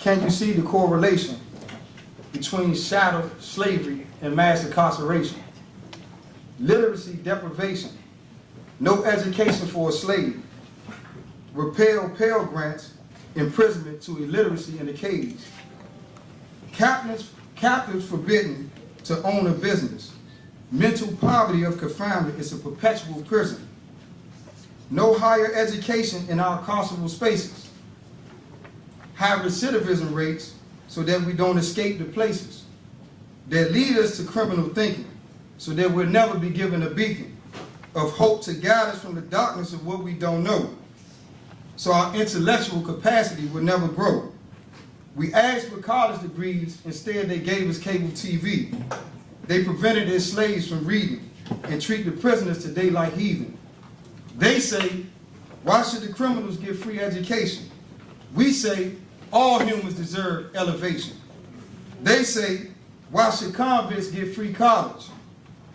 Can you see the correlation between shadow slavery and mass incarceration? Literacy deprivation, no education for a slave, repeal Pell grants, imprisonment to illiteracy in the cage, captives forbidden to own a business, mental poverty of confinement is a perpetual prison, no higher education in our carceral spaces, high recidivism rates so that we don't escape the places that lead us to criminal thinking, so that we'll never be given a beacon of hope to guide us from the darkness of what we don't know, so our intellectual capacity will never grow. We asked for college degrees, instead they gave us cable TV. They prevented their slaves from reading and treat the prisoners today like heathen. They say, why should the criminals get free education? We say, all humans deserve elevation. They say, why should convicts get free college?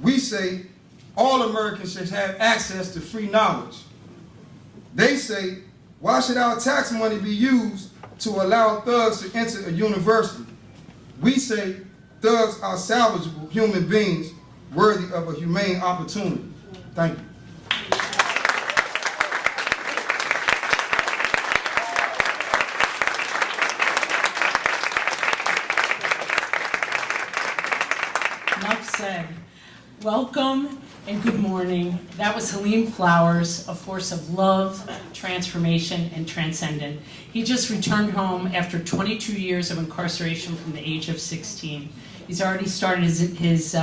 We say, all Americans should have access to free knowledge. They say, why should our tax money be used to allow thugs to enter a university? We say, thugs are salvageable human beings worthy of a humane opportunity. Thank you. Enough said. Welcome and good morning. That was Halim Flowers, a force of love, transformation, and transcendent. He just returned home after 22 years of incarceration from the age of 16. He's already started his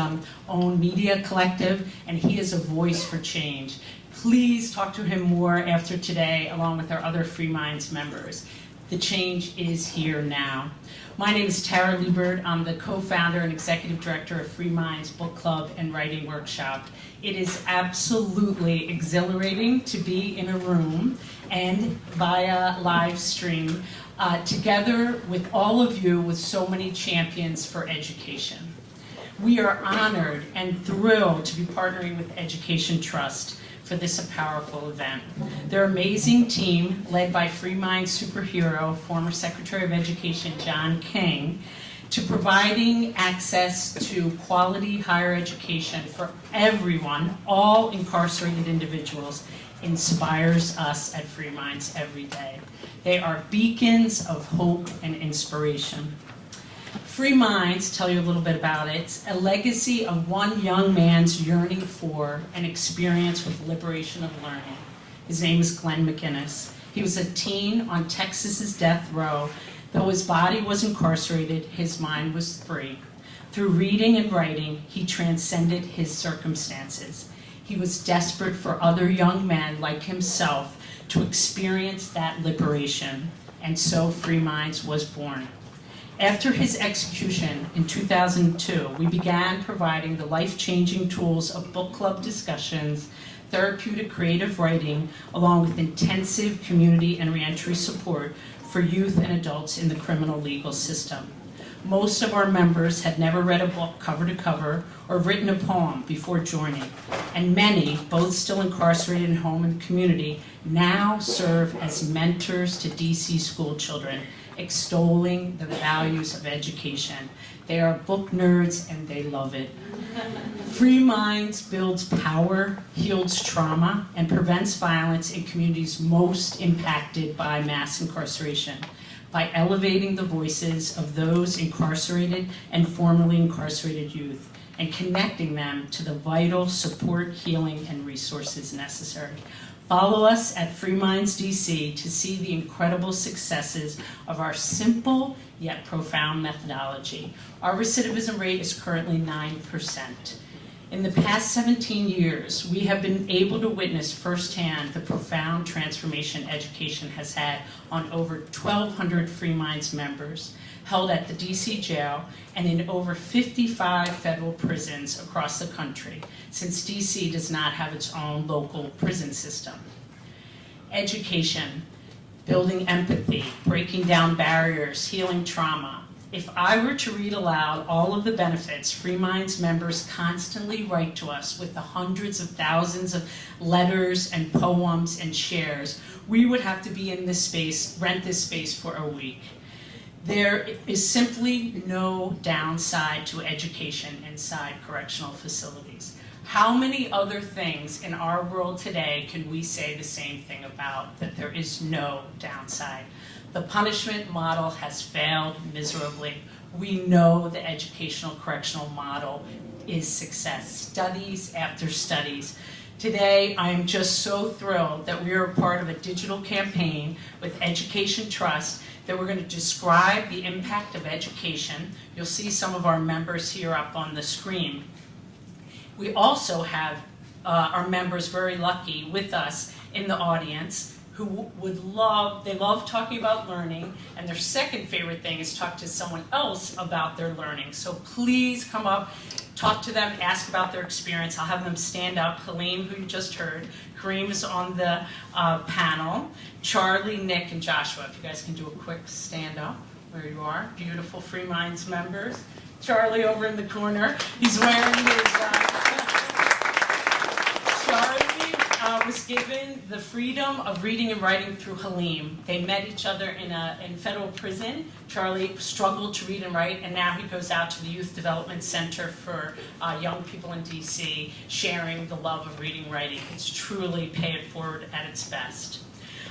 own media collective, and he is a voice for change. Please talk to him more after today, along with our other Free Minds members. The change is here now. My name is Tara Liebert. I'm the co-founder and executive director of Free Minds Book Club and Writing Workshop. It is absolutely exhilarating to be in a room and via live stream together with all of you, with so many champions for education. We are honored and thrilled to be partnering with Education Trust for this powerful event. Their amazing team, led by Free Minds superhero, former Secretary of Education John King, to providing access to quality higher education for everyone, all incarcerated individuals, inspires us at Free Minds every day. They are beacons of hope and inspiration. Free Minds, tell you a little bit about it, it's a legacy of one young man's yearning for and experience with liberation of learning. His name is Glenn McInnes. He was a teen on Texas's death row. Though his body was incarcerated, his mind was free. Through reading and writing, he transcended his circumstances. He was desperate for other young men like himself to experience that liberation, and so Free Minds was born. After his execution in 2002, we began providing the life-changing tools of book club discussions, therapeutic creative writing, along with intensive community and reentry support for youth and adults in the criminal legal system. Most of our members had never read a book cover to cover or written a poem before joining, and many, both still incarcerated and home and community, now serve as mentors to DC school children, extolling the values of education. They are book nerds and they love it. Free Minds builds power, heals trauma, and prevents violence in communities most impacted by mass incarceration by elevating the voices of those incarcerated and formerly incarcerated youth and connecting them to the vital support, healing, and resources necessary. Follow us at Free Minds DC to see the incredible successes of our simple yet profound methodology. Our recidivism rate is currently 9%. In the past 17 years, we have been able to witness firsthand the profound transformation education has had on over 1,200 Free Minds members held at the DC jail and in over 55 federal prisons across the country, since DC does not have its own local prison system. Education, building empathy, breaking down barriers, healing trauma. If I were to read aloud all of the benefits Free Minds members constantly write to us with the hundreds of thousands of letters and poems and shares, we would have to be in this space, rent this space for a week. There is simply no downside to education inside correctional facilities. How many other things in our world today can we say the same thing about, that there is no downside? The punishment model has failed miserably. We know the educational correctional model is success. Studies after studies. Today, I am just so thrilled that we are a part of a digital campaign with Education Trust that we're going to describe the impact of education. You'll see some of our members here up on the screen. We also have our members, very lucky, with us in the audience who they love talking about learning, and their second favorite thing is talk to someone else about their learning. So please come up, talk to them, ask about their experience. I'll have them stand up. Halim, who you just heard, Kareem is on the panel, Charlie, Nick, and Joshua. If you guys can do a quick stand up where you are, beautiful Free Minds members. Charlie over in the corner, he's wearing his, Charlie was given the freedom of reading and writing through Halim. They met each other in federal prison. Charlie struggled to read and write, and now he goes out to the Youth Development Center for young people in DC, sharing the love of reading and writing. It's truly pay it forward at its best.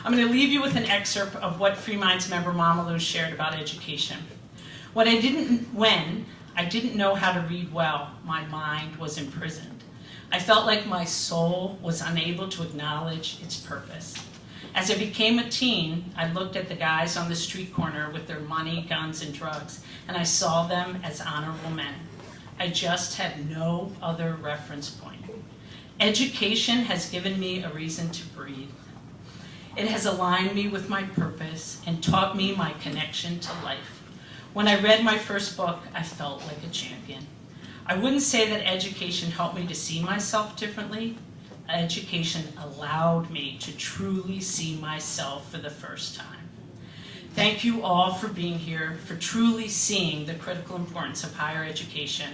I'm going to leave you with an excerpt of what Free Minds member Mama Lou shared about education. When I didn't know how to read well, my mind was imprisoned. I felt like my soul was unable to acknowledge its purpose. As I became a teen, I looked at the guys on the street corner with their money, guns, and drugs, and I saw them as honorable men. I just had no other reference point. Education has given me a reason to breathe. It has aligned me with my purpose and taught me my connection to life. When I read my first book, I felt like a champion. I wouldn't say that education helped me to see myself differently. Education allowed me to truly see myself for the first time. Thank you all for being here, for truly seeing the critical importance of higher education.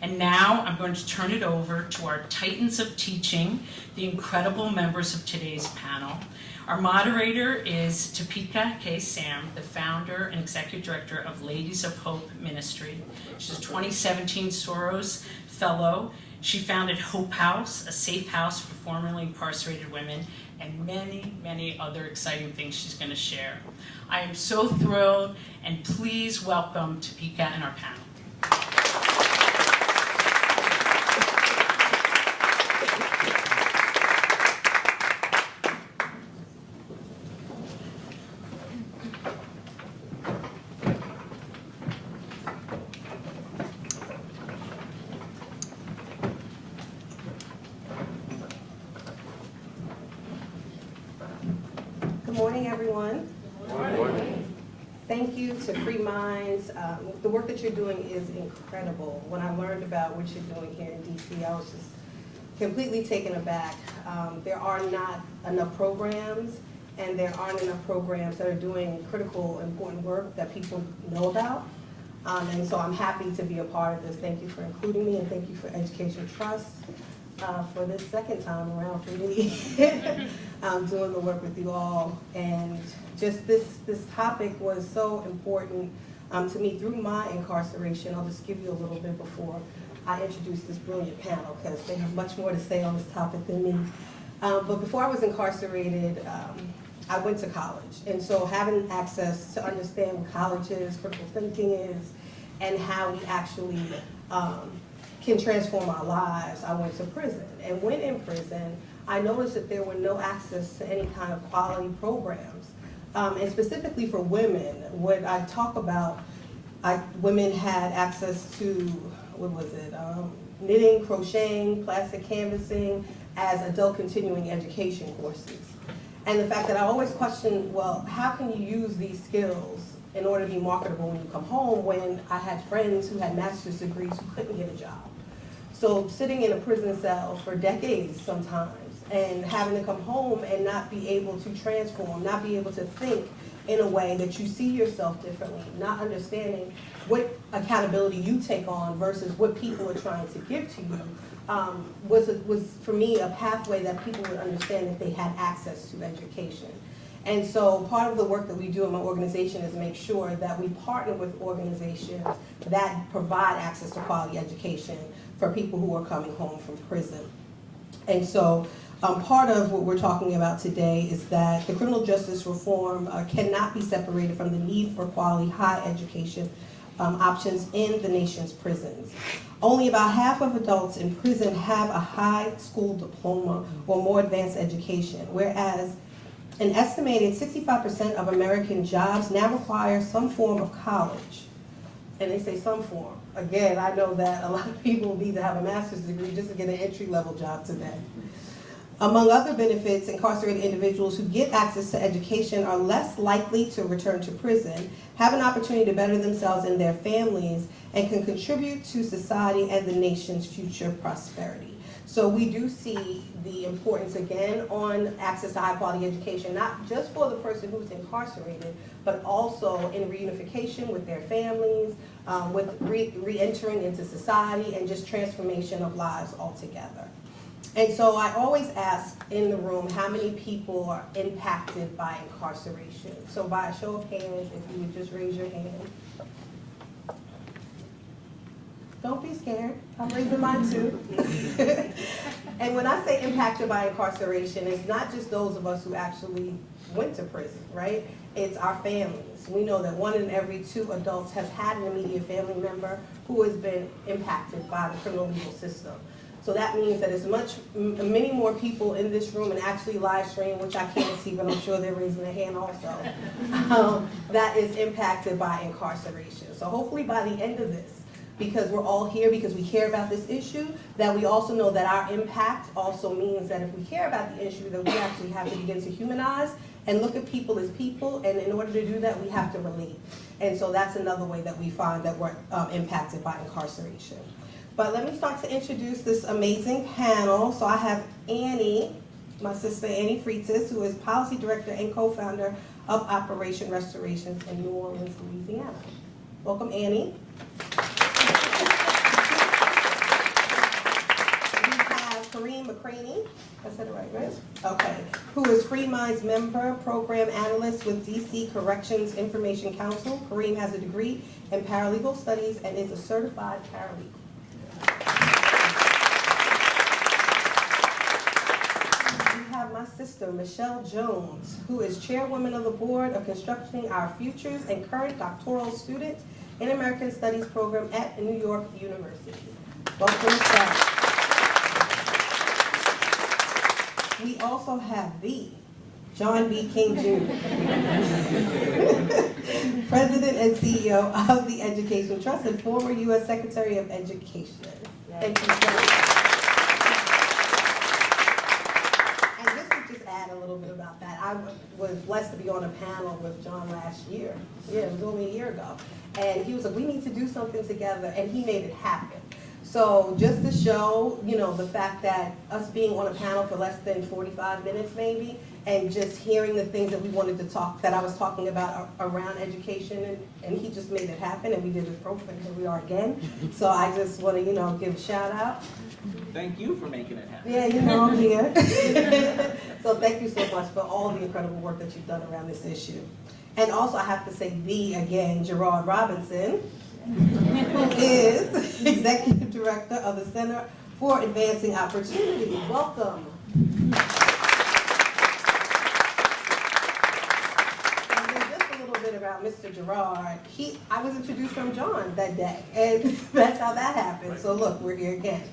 And now I'm going to turn it over to our titans of teaching, the incredible members of today's panel. Our moderator is Topeka K. Sam, the founder and executive director of Ladies of Hope Ministry. She's a 2017 Soros Fellow. She founded Hope House, a safe house for formerly incarcerated women, and many, many other exciting things she's going to share. I am so thrilled, and please welcome Topeka and our panel. Good morning, everyone. Good morning. Thank you to Free Minds. The work that you're doing is incredible. When I learned about what you're doing here in DC, I was just completely taken aback. There are not enough programs, and there aren't enough programs that are doing critical, important work that people know about. And so I'm happy to be a part of this. Thank you for including me, and thank you for Education Trust for this second time around for me. Doing the work with you all, and just this topic was so important to me through my incarceration. I'll just give you a little bit before I introduce this brilliant panel, because they have much more to say on this topic than me. But before I was incarcerated, I went to college, and so having access to understand what college is, critical thinking is, and how we actually can transform our lives, I went to prison. And when in prison, I noticed that there were no access to any kind of quality programs. And specifically for women, when I talk about, women had access to, knitting, crocheting, plastic canvassing as adult continuing education courses. And the fact that I always question, well, how can you use these skills in order to be marketable when you come home, when I had friends who had master's degrees who couldn't get a job. So sitting in a prison cell for decades sometimes, and having to come home and not be able to transform, not be able to think in a way that you see yourself differently, not understanding what accountability you take on versus what people are trying to give to you, was for me a pathway that people would understand if they had access to education. And so part of the work that we do in my organization is make sure that we partner with organizations that provide access to quality education for people who are coming home from prison. And so part of what we're talking about today is that the criminal justice reform cannot be separated from the need for quality higher education options in the nation's prisons. Only about half of adults in prison have a high school diploma or more advanced education, whereas an estimated 65% of American jobs now require some form of college. And they say some form. Again, I know that a lot of people need to have a master's degree just to get an entry-level job today. Among other benefits, incarcerated individuals who get access to education are less likely to return to prison, have an opportunity to better themselves and their families, and can contribute to society and the nation's future prosperity. So we do see the importance, again, on access to high-quality education, not just for the person who's incarcerated, but also in reunification with their families, with re-entering into society, and just transformation of lives altogether. And so I always ask in the room how many people are impacted by incarceration. So by a show of hands, if you would just raise your hand. Don't be scared. I'm raising mine too. And when I say impacted by incarceration, it's not just those of us who actually went to prison, right? It's our families. We know that 1 in every 2 adults has had an immediate family member who has been impacted by the criminal legal system. So that means that many more people in this room and actually live stream, which I can't see, but I'm sure they're raising their hand also, that is impacted by incarceration. So hopefully by the end of this, because we're all here because we care about this issue, that we also know that our impact also means that if we care about the issue, that we actually have to begin to humanize and look at people as people, and in order to do that, we have to relate. And so that's another way that we find that we're impacted by incarceration. But let me start to introduce this amazing panel. So I have Annie, my sister Annie Freitas, who is Policy Director and co-founder of Operation Restorations in New Orleans, Louisiana. Welcome, Annie. We have Kareem McCraney, I said it right? Okay, who is Free Minds member, program analyst with DC Corrections Information Council. Kareem has a degree in paralegal studies and is a certified paralegal. My sister, Michelle Jones, who is chairwoman of the board of Constructing Our Futures and current doctoral student in American Studies program at New York University. Welcome, Michelle. We also have the John B. King Jr., President and CEO of the Education Trust and former U.S. Secretary of Education. Thank you so much. A little bit about that. I was blessed to be on a panel with John last year. Yeah, it was only a year ago. And he was like, we need to do something together, and he made it happen. So just to show, the fact that us being on a panel for less than 45 minutes maybe, and just hearing the things that we wanted to that I was talking about around education, and he just made it happen, and we did it properly, and here we are again. So I just want to, give a shout out. Thank you for making it happen. Yeah, I'm here. So thank you so much for all the incredible work that you've done around this issue. And also I have to say again, Gerard Robinson, who is Executive Director of the Center for Advancing Opportunity. Welcome. And then just a little bit about Mr. Gerard. I was introduced from John that day, and that's how that happened. So look, we're here again.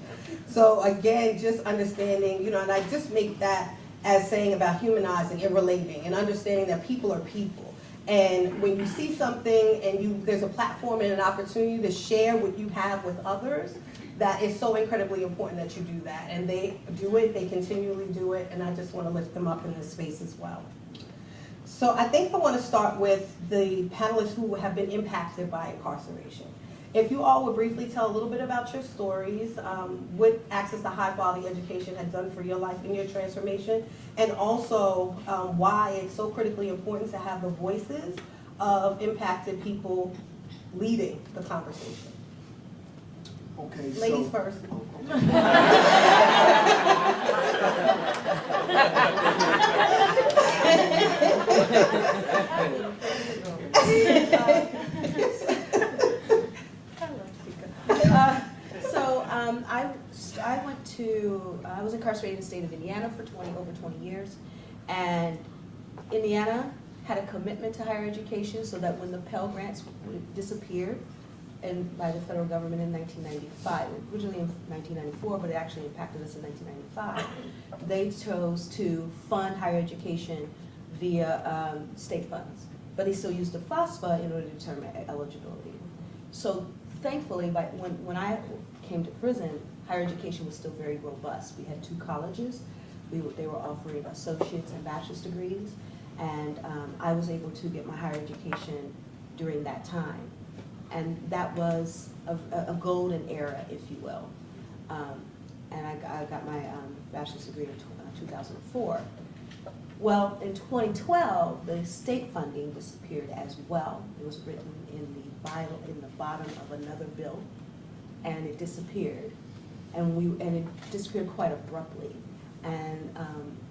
So again, just understanding, and I just make that as saying about humanizing and relating and understanding that people are people. And when you see something and there's a platform and an opportunity to share what you have with others, that is so incredibly important that you do that. And they do it, they continually do it, and I just want to lift them up in this space as well. So I think I want to start with the panelists who have been impacted by incarceration. If you all would briefly tell a little bit about your stories, what access to high quality education has done for your life and your transformation, and also why it's so critically important to have the voices of impacted people leading the conversation. Okay, Ladies first. incarcerated in the state of Indiana for over 20 years. And Indiana had a commitment to higher education so that when the Pell grants disappeared by the federal government in 1995, originally in 1994, but it actually impacted us in 1995, they chose to fund higher education via state funds. But they still used the FAFSA in order to determine eligibility. So thankfully, when I came to prison, higher education was still very robust. We had 2 colleges. They were offering associate's and bachelor's degrees, and I was able to get my higher education during that time. And that was a golden era, if you will. And I got my bachelor's degree in 2004. Well, in 2012, the state funding disappeared as well. It was written in the bottom of another bill, and it disappeared. And it disappeared quite abruptly. And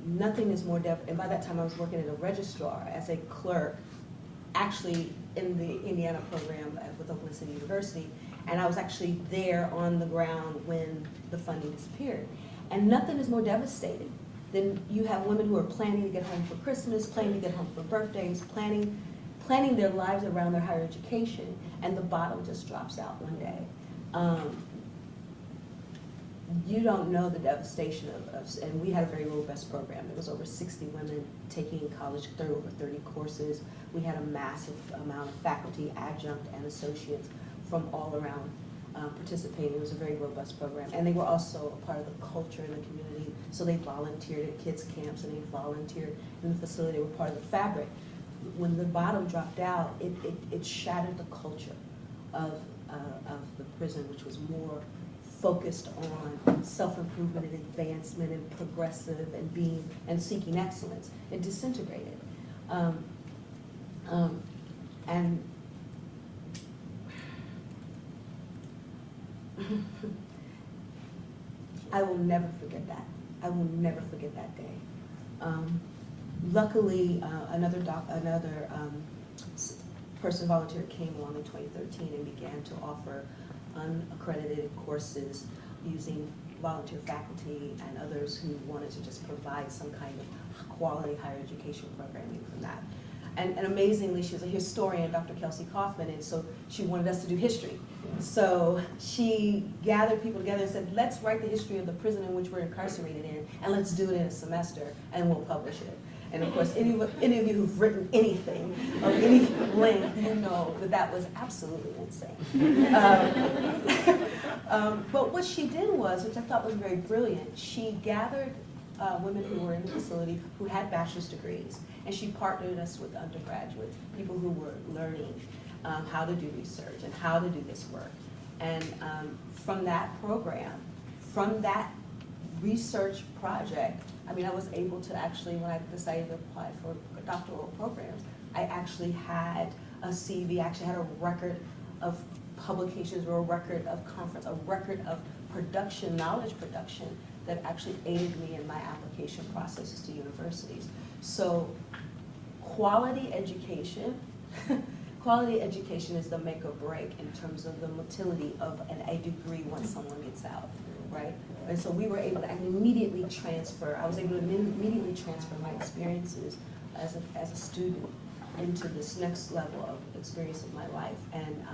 nothing is more and by that time I was working at a registrar as a clerk, actually in the Indiana program with Oklahoma City University, and I was actually there on the ground when the funding disappeared. And nothing is more devastating than you have women who are planning to get home for Christmas, planning to get home for birthdays, planning their lives around their higher education, and the bottom just drops out one day. You don't know the devastation and we had a very robust program. There was over 60 women taking in college, over 30 courses. We had a massive amount of faculty, adjunct, and associates from all around participating. It was a very robust program. And they were also a part of the culture in the community. So they volunteered at kids' camps, and they volunteered in the facility. They were part of the fabric. When the bottom dropped out, it shattered the culture of the prison, which was more focused on self-improvement and advancement and progressive and seeking excellence. It disintegrated. And I will never forget that. I will never forget that day. Luckily, another person volunteer came along in 2013 and began to offer unaccredited courses using volunteer faculty and others who wanted to just provide some kind of quality higher education programming from that. And amazingly, she was a historian, Dr. Kelsey Kaufman, and so she wanted us to do history. So she gathered people together and said, let's write the history of the prison in which we're incarcerated in, and let's do it in a semester, and we'll publish it. And of course, any of you who've written anything of any length, you know that that was absolutely insane. But what she did was, which I thought was very brilliant, she gathered women who were in the facility who had bachelor's degrees, and she partnered us with undergraduates, people who were learning how to do research and how to do this work. And from that program, from that research project, I mean, I was able to actually, when I decided to apply for doctoral programs, I actually had a CV, I actually had a record of publications or a record of conference, a record of production, knowledge production, that actually aided me in my application processes to universities. So quality education, quality education is the make or break in terms of the motility of a degree once someone gets out, right? And so we were able to immediately transfer, I was able to immediately transfer my experiences as a student into this next level of experience of my life. And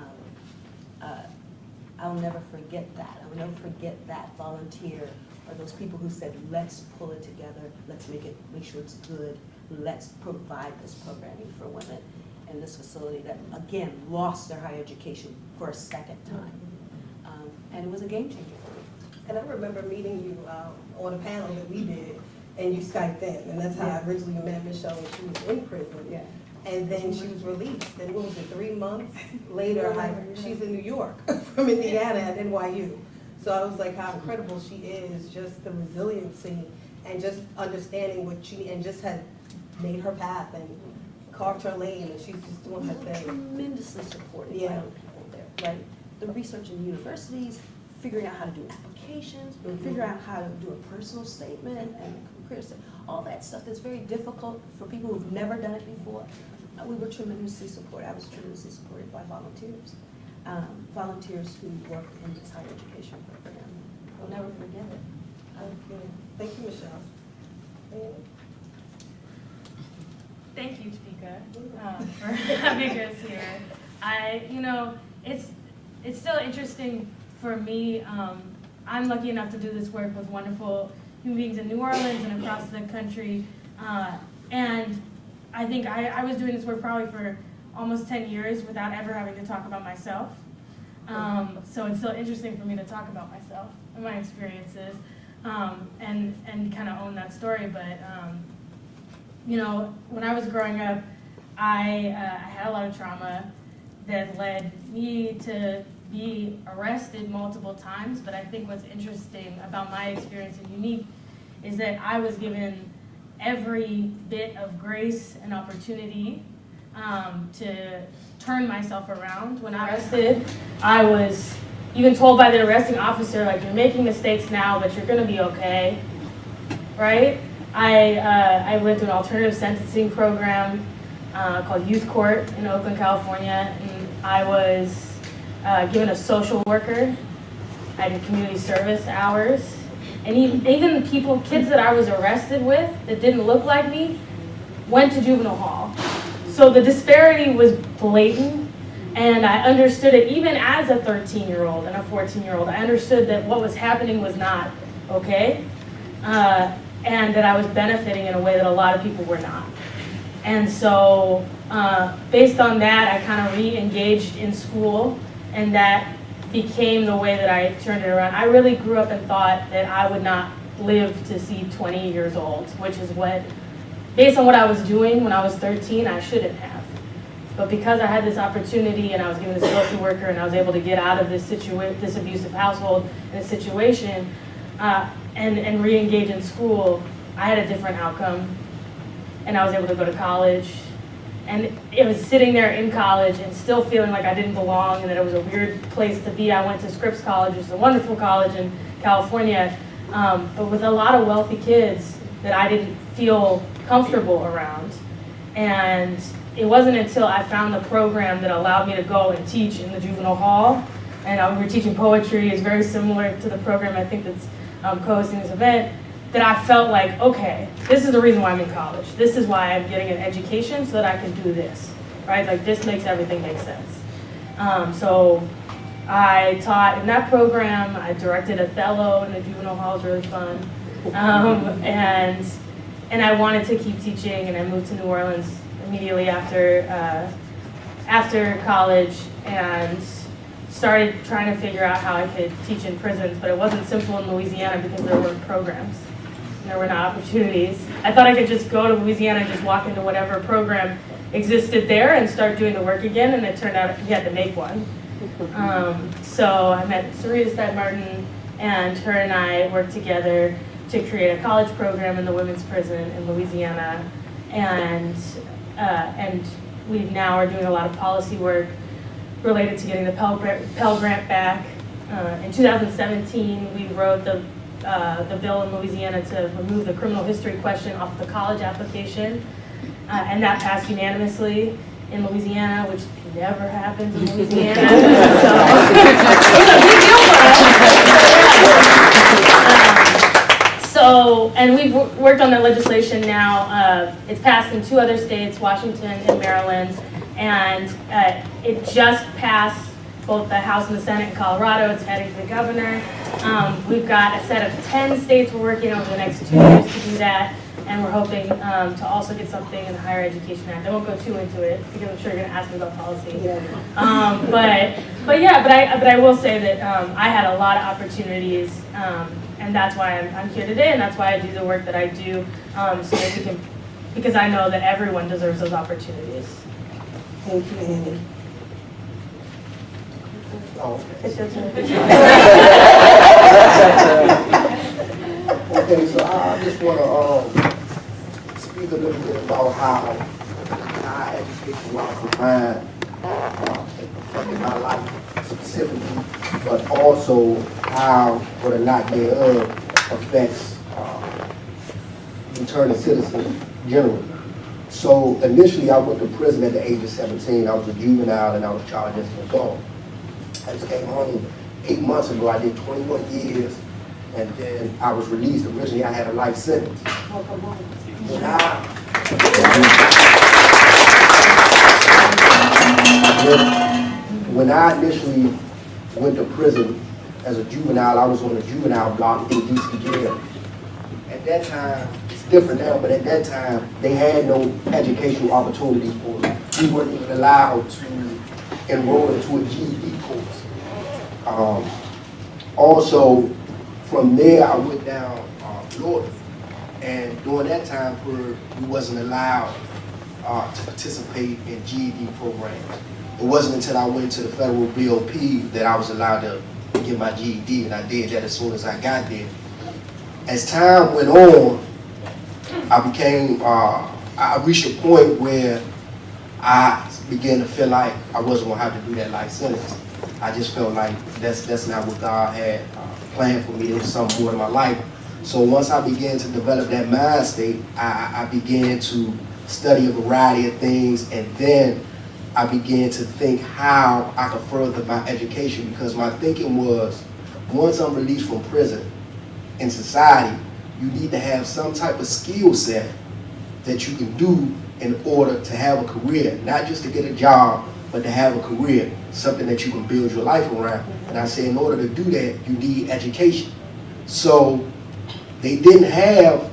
I'll never forget that. I will never forget that volunteer or those people who said, let's pull it together, let's make sure it's good, let's provide this programming for women in this facility that, again, lost their higher education for a second time. And it was a game changer for me. And I remember meeting you on a panel that we did, and you Skyped in, and that's how I originally met Michelle when she was in prison. Yeah. And then she was released, and what was it, 3 months later, she's in New York from Indiana at NYU. So I was like, how incredible she is, just the resiliency and just understanding what she, and just had made her path and carved her lane, and she's just doing her thing. Tremendously supported by other people there, right? The research in universities, figuring out how to do applications, figuring out how to do a personal statement and career statement, all that stuff that's very difficult for people who've never done it before. We were tremendously supported. I was tremendously supported by volunteers. Volunteers who worked in this higher education program. I'll never forget it. Okay. Thank you, Michelle. And Thank you, Tamika, for having us here. It's still interesting for me. I'm lucky enough to do this work with wonderful human beings in New Orleans and across the country. And I think I was doing this work probably for almost 10 years without ever having to talk about myself. So it's still interesting for me to talk about myself and my experiences and kind of own that story. But when I was growing up, I had a lot of trauma that led me to be arrested multiple times. But I think what's interesting about my experience and unique is that I was given every bit of grace and opportunity to turn myself around. When I was arrested, I was even told by the arresting officer, like, you're making mistakes now, but you're gonna be okay, right? I went through an alternative sentencing program called Youth Court in Oakland, California, and I was given a social worker. I did community service hours, and even kids that I was arrested with that didn't look like me went to juvenile hall. So the disparity was blatant, and I understood it even as a 13-year-old and a 14-year-old. I understood that what was happening was not okay, and that I was benefiting in a way that a lot of people were not. And so based on that, I kind of re-engaged in school, and that became the way that I turned it around. I really grew up and thought that I would not live to see 20 years old, which is what, based on what I was doing when I was 13, I shouldn't have. But because I had this opportunity and I was given a social worker and I was able to get out of this abusive household and this situation and re-engage in school, I had a different outcome. And I was able to go to college. And it was sitting there in college and still feeling like I didn't belong and that it was a weird place to be. I went to Scripps College, which is a wonderful college in California, but with a lot of wealthy kids that I didn't feel comfortable around. And it wasn't until I found the program that allowed me to go and teach in the juvenile hall. And we were teaching poetry. It's very similar to the program I think that's co-hosting this event, that I felt like, okay, this is the reason why I'm in college. This is why I'm getting an education so that I can do this, right? Like, this makes everything make sense. So I taught in that program. I directed Othello in the juvenile hall. It was really fun. And I wanted to keep teaching, and I moved to New Orleans immediately after college and started trying to figure out how I could teach in prisons, but it wasn't simple in Louisiana because there weren't programs. There were not opportunities. I thought I could just go to Louisiana and just walk into whatever program existed there and start doing the work again, and it turned out you had to make one. So I met Sarita Stein-Martin, and her and I worked together to create a college program in the women's prison in Louisiana, and we now are doing a lot of policy work related to getting the Pell Grant back. In 2017, we wrote the bill in Louisiana to remove the criminal history question off the college application, and that passed unanimously in Louisiana, which never happens in Louisiana. So it's a big deal for us. And we've worked on that legislation now. It's passed in 2 other states, Washington and Maryland, and it just passed both the House and the Senate in Colorado. It's heading to the governor. We've got a set of 10 states we're working over the next 2 years to do that, and we're hoping to also get something in the Higher Education Act. I won't go too into it because I'm sure you're going to ask me about policy. But I will say that I had a lot of opportunities, and that's why I'm here today, and that's why I do the work that I do, so that we can, because I know that everyone deserves those opportunities. thank you, Annie. Oh, It's your turn. okay, so I just want to speak a little bit about how education was defined affected my life specifically, but also how what a lack thereof affects returning citizens generally. So initially I went to prison at the age of 17. I was a juvenile and I was charged as an adult. I just came home 8 months ago. I did 21 years and then I was released. Originally, I had a life sentence. When I initially went to prison as a juvenile, I was on a juvenile block in DC jail. At that time, it's different now, but at that time, they had no educational opportunities for us. We weren't even allowed to enroll into a GED course. Also, from there, I went down Florida, and during that time period, we wasn't allowed to participate in GED programs. It wasn't until I went to the federal BOP that I was allowed to get my GED, and I did that as soon as I got there. As time went on, I reached a point where I began to feel like I wasn't gonna have to do that life sentence. I just felt like that's not what God had planned for me. There was something more in my life. So once I began to develop that mind state, I began to study a variety of things, and then I began to think how I could further my education, because my thinking was, once I'm released from prison in society, you need to have some type of skill set that you can do in order to have a career, not just to get a job, but to have a career, something that you can build your life around. And I said, in order to do that, you need education. So they didn't have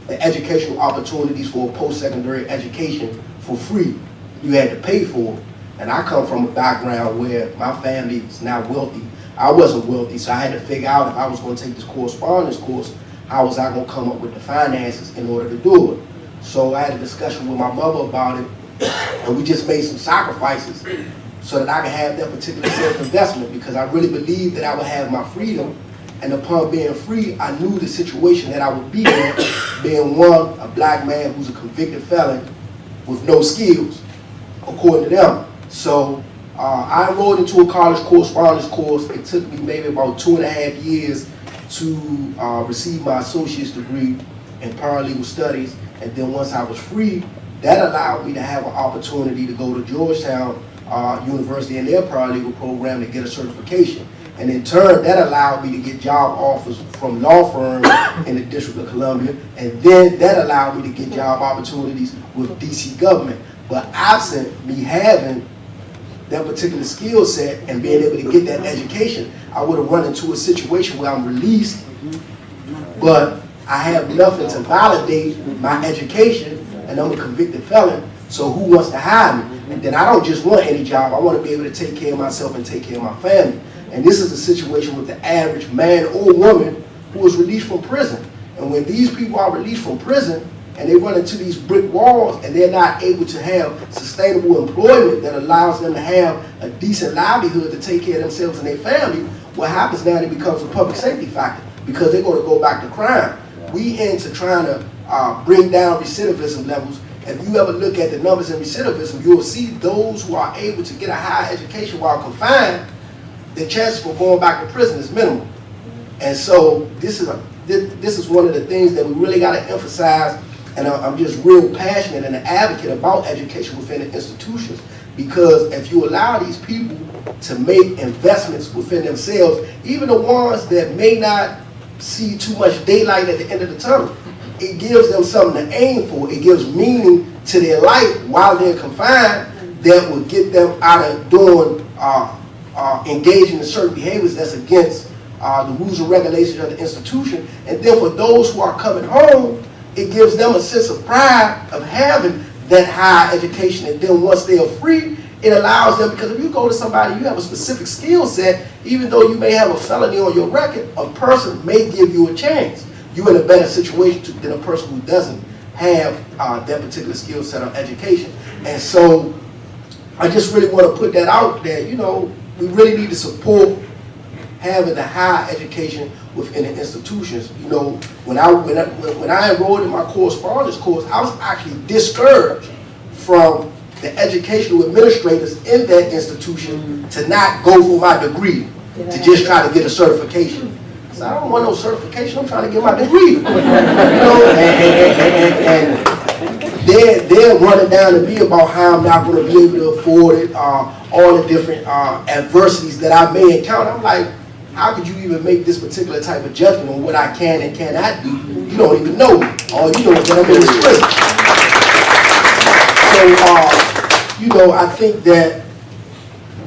the educational opportunities for post-secondary education for free. You had to pay for it. And I come from a background where my family is not wealthy. I wasn't wealthy, so I had to figure out if I was going to take this correspondence course, how was I going to come up with the finances in order to do it. So I had a discussion with my mother about it, and we just made some sacrifices so that I could have that particular self-investment, because I really believed that I would have my freedom. And upon being free, I knew the situation that I would be in, being one, a black man who's a convicted felon with no skills, according to them. So I enrolled into a college correspondence course. It took me maybe about 2.5 years to receive my associate's degree in paralegal studies. And then once I was free, that allowed me to have an opportunity to go to Georgetown University in their paralegal program to get a certification. And in turn, that allowed me to get job offers from law firms in the District of Columbia. And then that allowed me to get job opportunities with DC government. But absent me having that particular skill set and being able to get that education, I would have run into a situation where I'm released, but I have nothing to validate my education, and I'm a convicted felon, so who wants to hire me? And then I don't just want any job, I want to be able to take care of myself and take care of my family. And this is the situation with the average man or woman who is released from prison. And when these people are released from prison and they run into these brick walls and they're not able to have sustainable employment that allows them to have a decent livelihood to take care of themselves and their family, what happens now, it becomes a public safety factor, because they're going to go back to crime. We into trying to bring down recidivism levels. If you ever look at the numbers in recidivism, you'll see those who are able to get a higher education while confined, the chances for going back to prison is minimal. And so this is one of the things that we really got to emphasize, and I'm just real passionate and an advocate about education within the institutions, because if you allow these people to make investments within themselves, even the ones that may not see too much daylight at the end of the tunnel, it gives them something to aim for. It gives meaning to their life while they're confined that will get them out of doing engaging in certain behaviors that's against the rules and regulations of the institution. And then for those who are coming home, it gives them a sense of pride of having that higher education. And then once they are free, it allows them, because if you go to somebody, you have a specific skill set, even though you may have a felony on your record, a person may give you a chance. You're in a better situation than a person who doesn't have that particular skill set of education. And so I just really want to put that out there. You know, we really need to support having the higher education within the institutions. You know, when I enrolled in my correspondence course, I was actually discouraged from the educational administrators in that institution to not go for my degree, to just try to get a certification. So I don't want no certification, I'm trying to get my degree. You know, and they're running down to me about how I'm not going to be able to afford it, all the different adversities that I may encounter. I'm like, how could you even make this particular type of judgment on what I can and cannot do? You don't even know me. All you know is that I'm in this prison. So, you know, I think that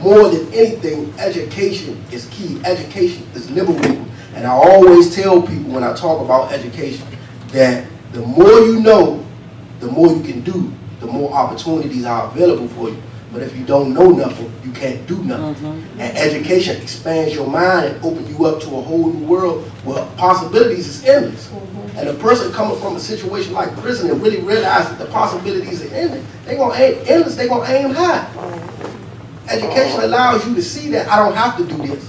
more than anything, education is key. Education is liberating. And I always tell people when I talk about education that the more you know, the more you can do, the more opportunities are available for you. But if you don't know nothing, you can't do nothing. And education expands your mind and opens you up to a whole new world where possibilities is endless. And a person coming from a situation like prison and really realize that the possibilities are endless, they're gonna aim high. Education allows you to see that I don't have to do this.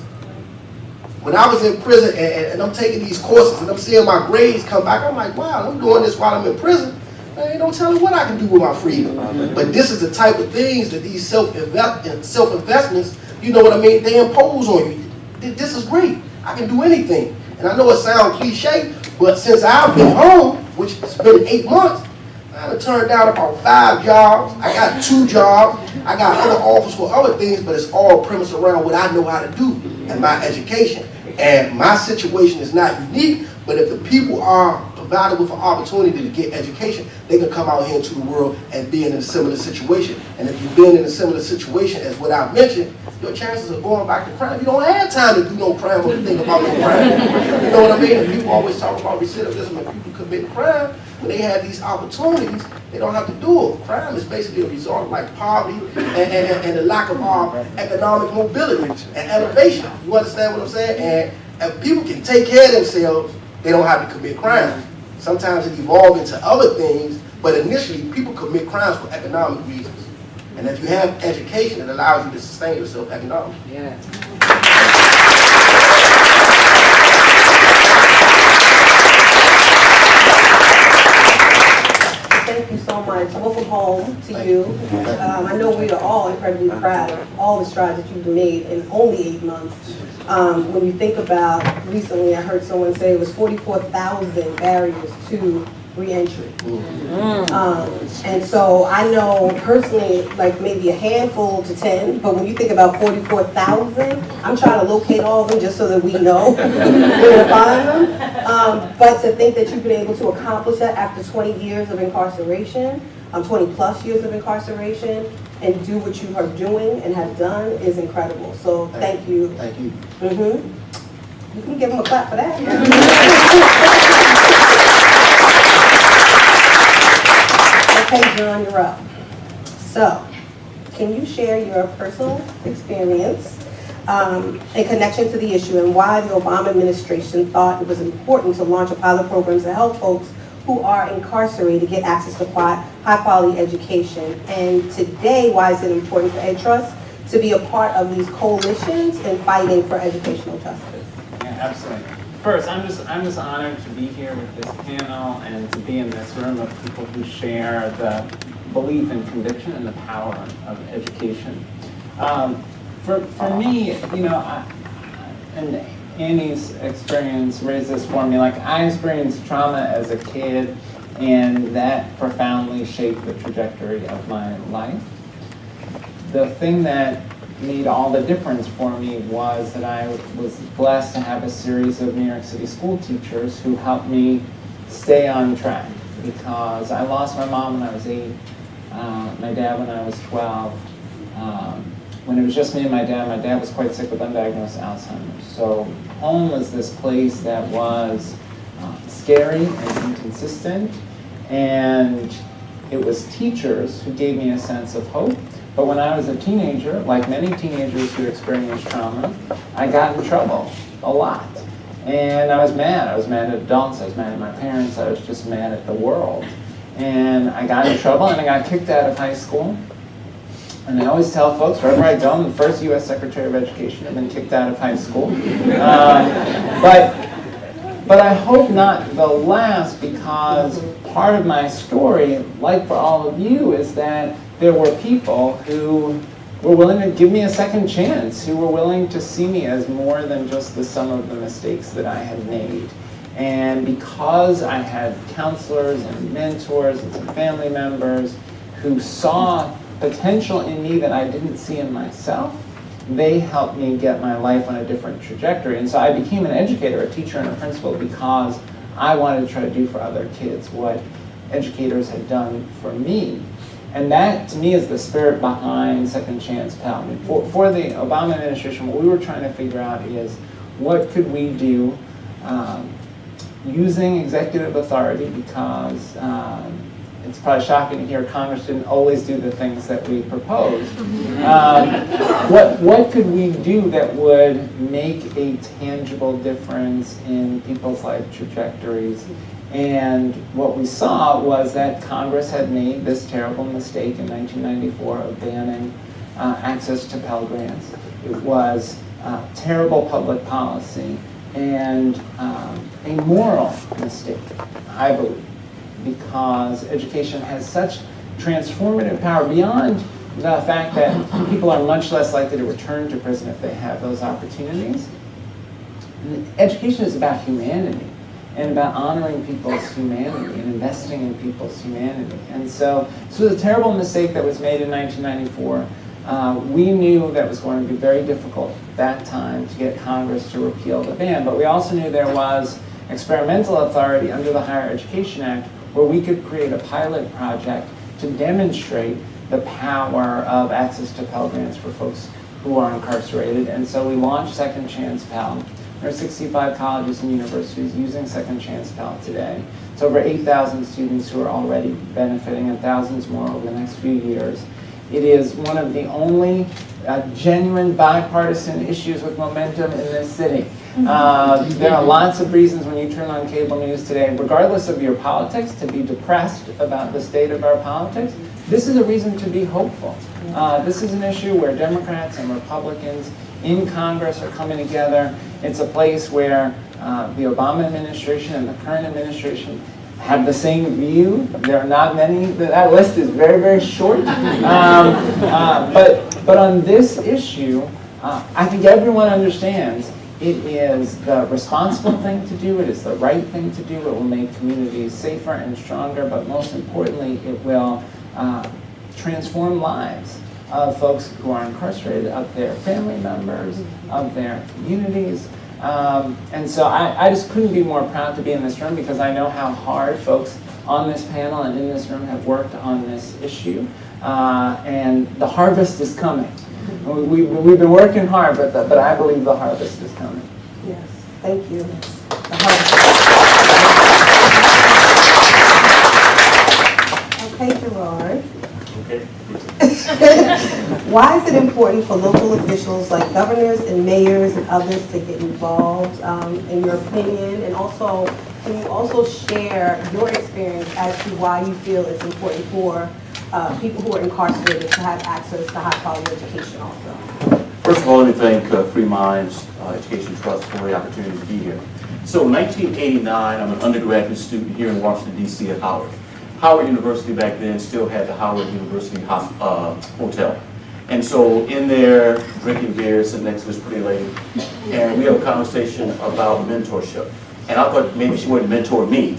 When I was in prison and I'm taking these courses and I'm seeing my grades come back, I'm like, wow, I'm doing this while I'm in prison. Man, don't tell me what I can do with my freedom. But this is the type of things that these self-investments, you know what I mean, they impose on you. This is great. I can do anything. And I know it sounds cliche, but since I've been home, which has been 8 months, I've turned down about 5 jobs. I got 2 jobs. I got other offers for other things, but it's all premised around what I know how to do and my education. And my situation is not unique, but if the people are provided with an opportunity to get education, they can come out here into the world and be in a similar situation. And if you've been in a similar situation as what I've mentioned, your chances of going back to crime, you don't have time to do no crime or to think about no crime. You know what I mean? And people always talk about recidivism and people commit crime. When they have these opportunities, they don't have to do it. Crime is basically a result of like poverty and the lack of economic mobility and elevation. You understand what I'm saying? And if people can take care of themselves, they don't have to commit crime. Sometimes it evolves into other things, but initially people commit crimes for economic reasons. And if you have education, it allows you to sustain yourself economically. Yeah. Thank you so much. Welcome home to you. I know we are all incredibly proud of all the strides that you've made in only 8 months. When you think about, recently I heard someone say it was 44,000 barriers to reentry. And so I know personally, like maybe a handful to 10, but when you think about 44,000, I'm trying to locate all of them just so that we know where to find them. But to think that you've been able to accomplish that after 20 years of incarceration, 20 plus years of incarceration, and do what you are doing and have done is incredible. So thank you. Thank you. You can give them a clap for that. Okay, John, you're up. So, can you share your personal experience in connection to the issue and why the Obama administration thought it was important to launch a pilot program to help folks who are incarcerated get access to high-quality education? And today, why is it important for EdTrust to be a part of these coalitions in fighting for educational justice? Yeah, absolutely. First, I'm just honored to be here with this panel and to be in this room of people who share the belief and conviction and the power of education. For me, you know, and Annie's experience raised this for me. Like, I experienced trauma as a kid, and that profoundly shaped the trajectory of my life. The thing that made all the difference for me was that I was blessed to have a series of New York City school teachers who helped me stay on track, because I lost my mom when I was 8, my dad when I was 12. When it was just me and my dad was quite sick with undiagnosed Alzheimer's. So home was this place that was scary and inconsistent, and it was teachers who gave me a sense of hope. But when I was a teenager, like many teenagers who experienced trauma, I got in trouble a lot. And I was mad. I was mad at adults. I was mad at my parents. I was just mad at the world. And I got in trouble, and I got kicked out of high school. And I always tell folks, wherever I go, I'm the first U.S. Secretary of Education. I've been kicked out of high school. But I hope not the last, because part of my story, like for all of you, is that there were people who were willing to give me a second chance, who were willing to see me as more than just the sum of the mistakes that I had made. And because I had counselors and mentors and some family members who saw potential in me that I didn't see in myself, they helped me get my life on a different trajectory. And so I became an educator, a teacher and a principal, because I wanted to try to do for other kids what educators had done for me. And that, to me, is the spirit behind Second Chance Pell. I mean, for the Obama administration, what we were trying to figure out is what could we do using executive authority, because it's probably shocking to hear Congress didn't always do the things that we proposed. What could we do that would make a tangible difference in people's life trajectories? And what we saw was that Congress had made this terrible mistake in 1994 of banning access to Pell Grants. It was terrible public policy and a moral mistake, I believe, because education has such transformative power beyond the fact that people are much less likely to return to prison if they have those opportunities. Education is about humanity and about honoring people's humanity and investing in people's humanity. And so this was a terrible mistake that was made in 1994. We knew that it was going to be very difficult at that time to get Congress to repeal the ban, but we also knew there was experimental authority under the Higher Education Act where we could create a pilot project to demonstrate the power of access to Pell Grants for folks who are incarcerated. And so we launched Second Chance Pell. There are 65 colleges and universities using Second Chance Pell today. It's over 8,000 students who are already benefiting and thousands more over the next few years. It is one of the only genuine bipartisan issues with momentum in this city. There are lots of reasons when you turn on cable news today, regardless of your politics, to be depressed about the state of our politics. This is a reason to be hopeful. This is an issue where Democrats and Republicans in Congress are coming together. It's a place where the Obama administration and the current administration have the same view. There are not many. That list is very, very short. But on this issue, I think everyone understands it is the responsible thing to do. It is the right thing to do. It will make communities safer and stronger, but most importantly, it will transform lives of folks who are incarcerated, of their family members, of their communities. And so I just couldn't be more proud to be in this room because I know how hard folks on this panel and in this room have worked on this issue. And the harvest is coming. We've been working hard, but I believe the harvest is coming. Yes, thank you. Okay, Gerard. Okay. Why is it important for local officials like governors and mayors and others to get involved, in your opinion? And also, can you also share your experience as to why you feel it's important for people who are incarcerated to have access to high-quality education also? First of all, let me thank Free Minds Education Trust for the opportunity to be here. So in 1989, I'm an undergraduate student here in Washington, D.C. at Howard. Howard University back then still had the Howard University Hotel. And so in there, drinking beer, sitting next to this pretty lady, and we have a conversation about mentorship. And I thought maybe she wouldn't mentor me.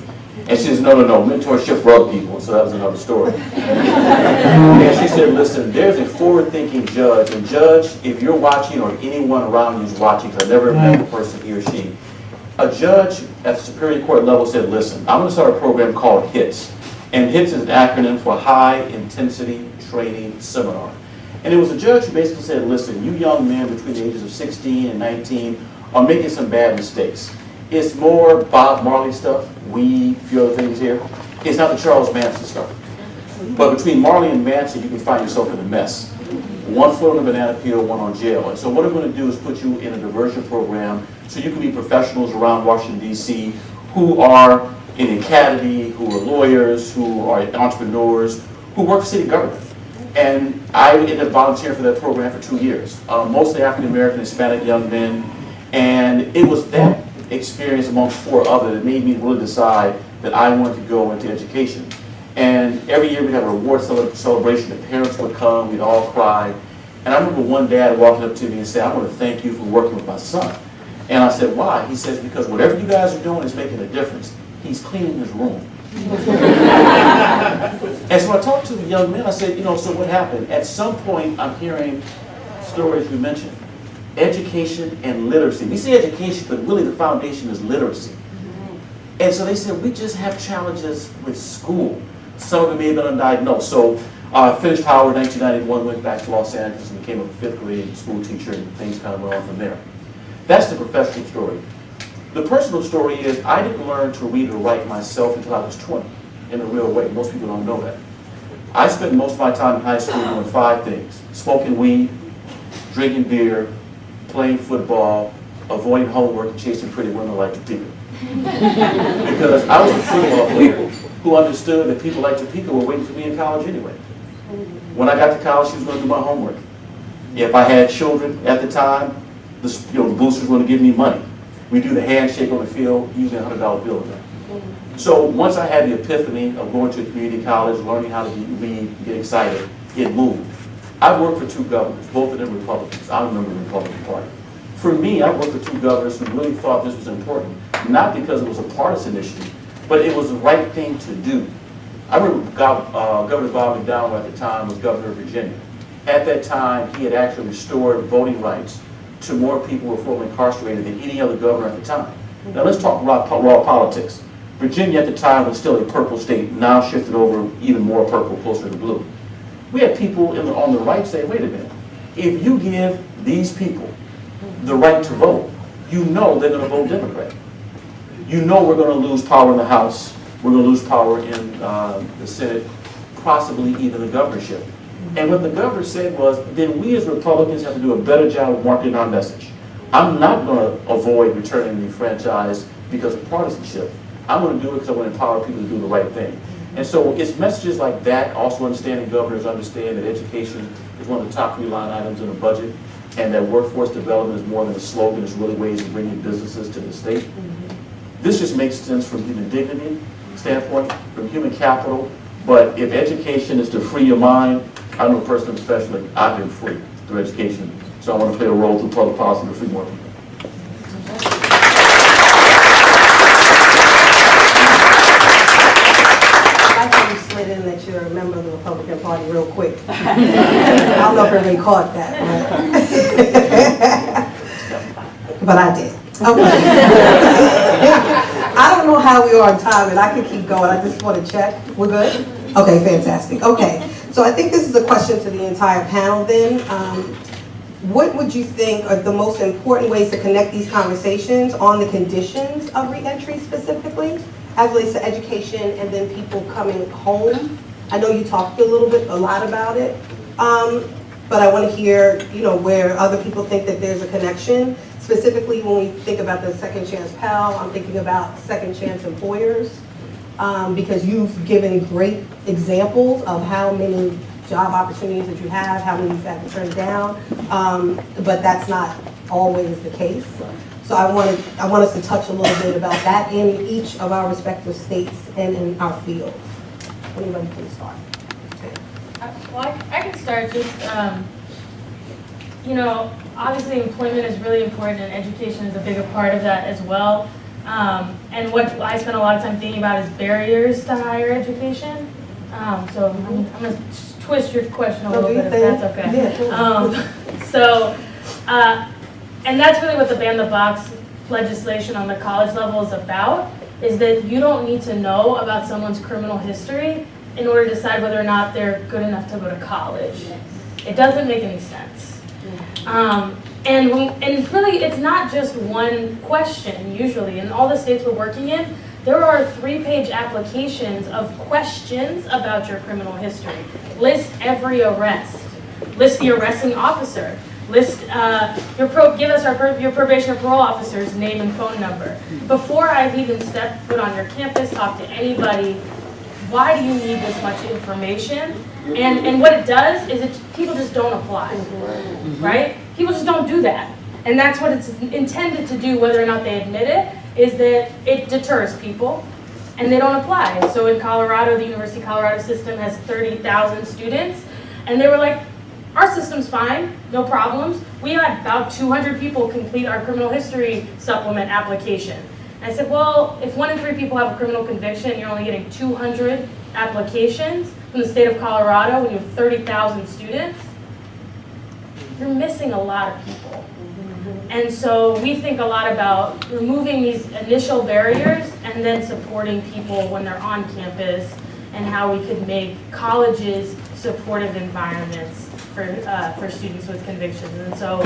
And she says, no, mentorship for other people. So that was another story. And she said, listen, there's a forward-thinking judge. And judge, if you're watching or anyone around you is watching, because I never met the person, he or she, a judge at the Superior Court level said, listen, I'm going to start a program called HITS. And HITS is an acronym for High Intensity Training Seminar. And it was a judge who basically said, listen, you young men between the ages of 16 and 19 are making some bad mistakes. It's more Bob Marley stuff, weed, a few other things here. It's not the Charles Manson stuff. But between Marley and Manson, you can find yourself in a mess. One foot on the banana peel, one on jail. And so what I'm going to do is put you in a diversion program so you can be professionals around Washington, D.C. who are in the academy, who are lawyers, who are entrepreneurs, who work for city government. And I ended up volunteering for that program for 2 years, mostly African-American, Hispanic young men. And it was that experience amongst 4 others that made me really decide that I wanted to go into education. And every year we had a reward celebration. The parents would come, we'd all cry. And I remember one dad walking up to me and said, I want to thank you for working with my son. And I said, why? He says, because whatever you guys are doing is making a difference. He's cleaning his room. And so I talked to the young men. I said, so what happened? At some point, I'm hearing stories you mentioned, education and literacy. We say education, but really the foundation is literacy. And so they said, we just have challenges with school. Some of them may have been undiagnosed. So I finished Howard in 1991, went back to Los Angeles and became a 5th grade school teacher, and things kind of went on from there. That's the professional story. The personal story is I didn't learn to read or write myself until I was 20 in a real way. Most people don't know that. I spent most of my time in high school doing 5 things: smoking weed, drinking beer, playing football, avoiding homework, and chasing pretty women like Topeka. Because I was a football player who understood that people like Topeka were waiting for me in college anyway. When I got to college, she was going to do my homework. If I had children at the time, the boosters were going to give me money. We do the handshake on the field, usually a $100 bill in there. So once I had the epiphany of going to a community college, learning how to read, get excited, it moved. I worked for 2 governors, both of them Republicans. I'm a member of the Republican Party. For me, I worked for 2 governors who really thought this was important, not because it was a partisan issue, but it was the right thing to do. I remember Governor Bob McDowell at the time was governor of Virginia. At that time, he had actually restored voting rights to more people who were formerly incarcerated than any other governor at the time. Now let's talk raw politics. Virginia at the time was still a purple state, now shifted over even more purple, closer to blue. We had people on the right say, wait a minute, if you give these people the right to vote, you know they're going to vote Democrat. You know we're going to lose power in the House, we're going to lose power in the Senate, possibly even the governorship. And what the governor said was, then we as Republicans have to do a better job of marketing our message. I'm not going to avoid returning the franchise because of partisanship. I'm going to do it because I want to empower people to do the right thing. And so it's messages like that, also understanding governors understand that education is one of the top 3 line items in the budget, and that workforce development is more than a slogan, it's really ways of bringing businesses to the state. This just makes sense from human dignity standpoint, from human capital, but if education is to free your mind, I know personally, especially, I've been free through education, so I want to play a role through public policy to free more people. Slid in that you're a member of the Republican Party real quick. I don't know if everybody caught that, but I did. Okay. I don't know how we are on time, and I can keep going. I just want to check. We're good? Okay, fantastic. Okay, so I think this is a question to the entire panel then. What would you think are the most important ways to connect these conversations on the conditions of reentry specifically, as relates to education and then people coming home? I know you talked a lot about it, but I want to hear, where other people think that there's a connection. Specifically, when we think about the second chance Pell, I'm thinking about second chance employers, because you've given great examples of how many job opportunities that you have, how many you've had to turn down, but that's not always the case. So I want us to touch a little bit about that in each of our respective states and in our fields. Anybody can start. Well, I can start just, obviously employment is really important and education is a bigger part of that as well. And what I spend a lot of time thinking about is barriers to higher education. So I'm going to twist your question a little bit if that's okay. And that's really what the ban the box legislation on the college level is about, is that you don't need to know about someone's criminal history in order to decide whether or not they're good enough to go to college. It doesn't make any sense. And really, it's not just one question, usually. In all the states we're working in, there are 3-page applications of questions about your criminal history. List every arrest. List the arresting officer. List give us your probation or parole officer's name and phone number. Before I've even stepped foot on your campus, talked to anybody, why do you need this much information? And what it does is people just don't apply, right? People just don't do that. And that's what it's intended to do, whether or not they admit it, is that it deters people and they don't apply. So in Colorado, the University of Colorado system has 30,000 students, and they were like, our system's fine, no problems. We had about 200 people complete our criminal history supplement application. And I said, well, if 1 in 3 people have a criminal conviction and you're only getting 200 applications from the state of Colorado when you have 30,000 students, you're missing a lot of people. And so we think a lot about removing these initial barriers and then supporting people when they're on campus, and how we could make colleges supportive environments for students with convictions. And so,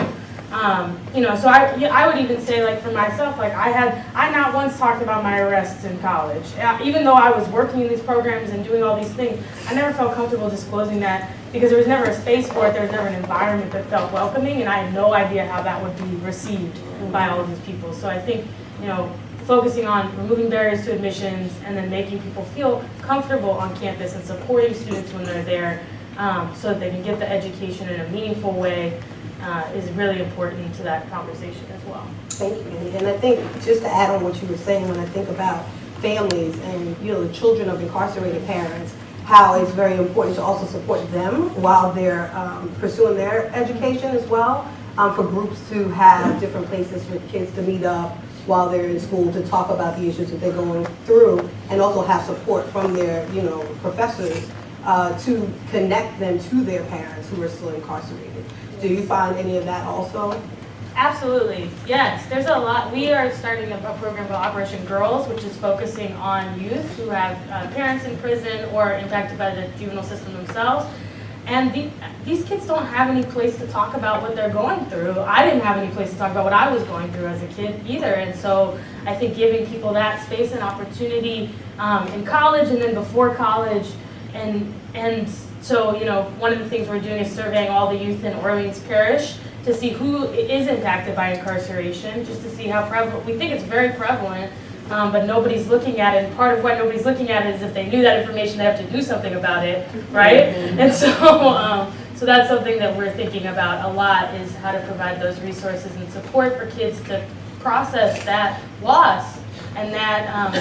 you know, so I would even say, like, for myself, like, I not once talked about my arrests in college. Even though I was working in these programs and doing all these things, I never felt comfortable disclosing that, because there was never a space for it, there was never an environment that felt welcoming, and I had no idea how that would be received by all of these people. So I think, you know, focusing on removing barriers to admissions and then making people feel comfortable on campus and supporting students when they're there, so that they can get the education in a meaningful way, is really important to that conversation as well. Thank you, Andy. And I think, just to add on what you were saying, when I think about families and, you know, the children of incarcerated parents, how it's very important to also support them while they're pursuing their education as well, for groups to have different places for kids to meet up while they're in school to talk about the issues that they're going through, and also have support from their, you know, professors to connect them to their parents who are still incarcerated. Do you find any of that also? Absolutely, yes. There's a lot. We are starting a program called Operation Girls, which is focusing on youth who have parents in prison or impacted by the juvenile system themselves. And these kids don't have any place to talk about what they're going through. I didn't have any place to talk about what I was going through as a kid either. And so I think giving people that space and opportunity in college and then before college, and so, you know, one of the things we're doing is surveying all the youth in Orleans Parish to see who is impacted by incarceration, just to see how prevalent. We think it's very prevalent, but nobody's looking at it. And part of why nobody's looking at it is if they knew that information, they have to do something about it, right? And so, so that's something that we're thinking about a lot, is how to provide those resources and support for kids to process that loss and that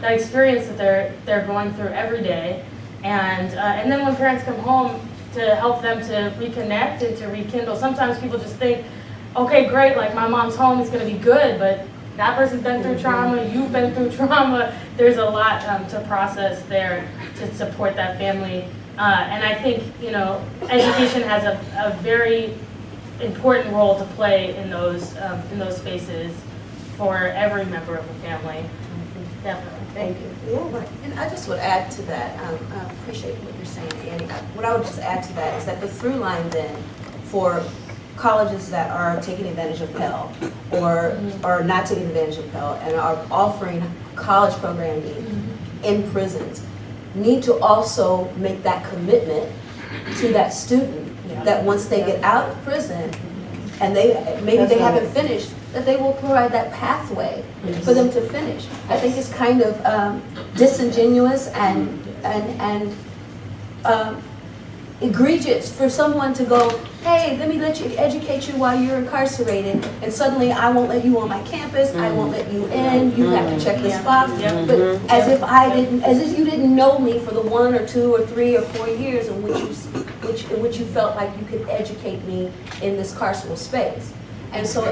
that experience that they're going through every day. And then when parents come home, to help them to reconnect and to rekindle. Sometimes people just think, okay, great, like my mom's home is going to be good, but that person's been through trauma, you've been through trauma. There's a lot to process there to support that family. And I think, you know, education has a very important role to play in those spaces for every member of the family. Definitely. Thank you. Yeah. And I just would add to that, I appreciate what you're saying, Andy. What I would just add to that is that the through line then for colleges that are taking advantage of Pell or are not taking advantage of Pell and are offering college programming in prisons need to also make that commitment to that student that once they get out of prison and maybe they haven't finished, that they will provide that pathway for them to finish. I think it's kind of disingenuous and egregious for someone to go, hey, let me educate you while you're incarcerated, and suddenly I won't let you on my campus, I won't let you in, you have to check this box. But as if you didn't know me for the 1 or 2 or 3 or 4 years in which you felt like you could educate me in this carceral space. And so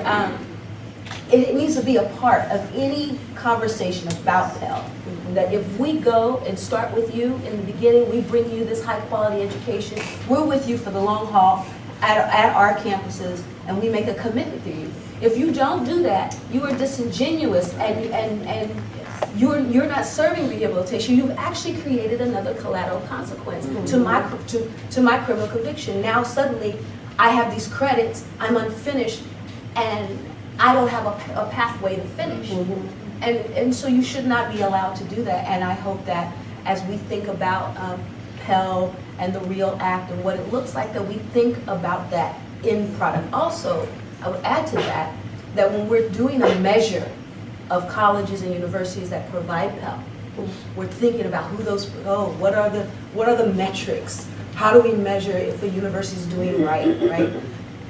it needs to be a part of any conversation about Pell. That if we go and start with you in the beginning, we bring you this high quality education, we're with you for the long haul at our campuses, and we make a commitment to you. If you don't do that, you are disingenuous and you're not serving rehabilitation. You've actually created another collateral consequence to my criminal conviction. Now suddenly I have these credits, I'm unfinished, and I don't have a pathway to finish. And so you should not be allowed to do that. And I hope that as we think about Pell and the REAL Act and what it looks like, that we think about that in product. Also, I would add to that when we're doing a measure of colleges and universities that provide Pell, we're thinking about who those, what are the metrics? How do we measure if a university is doing right?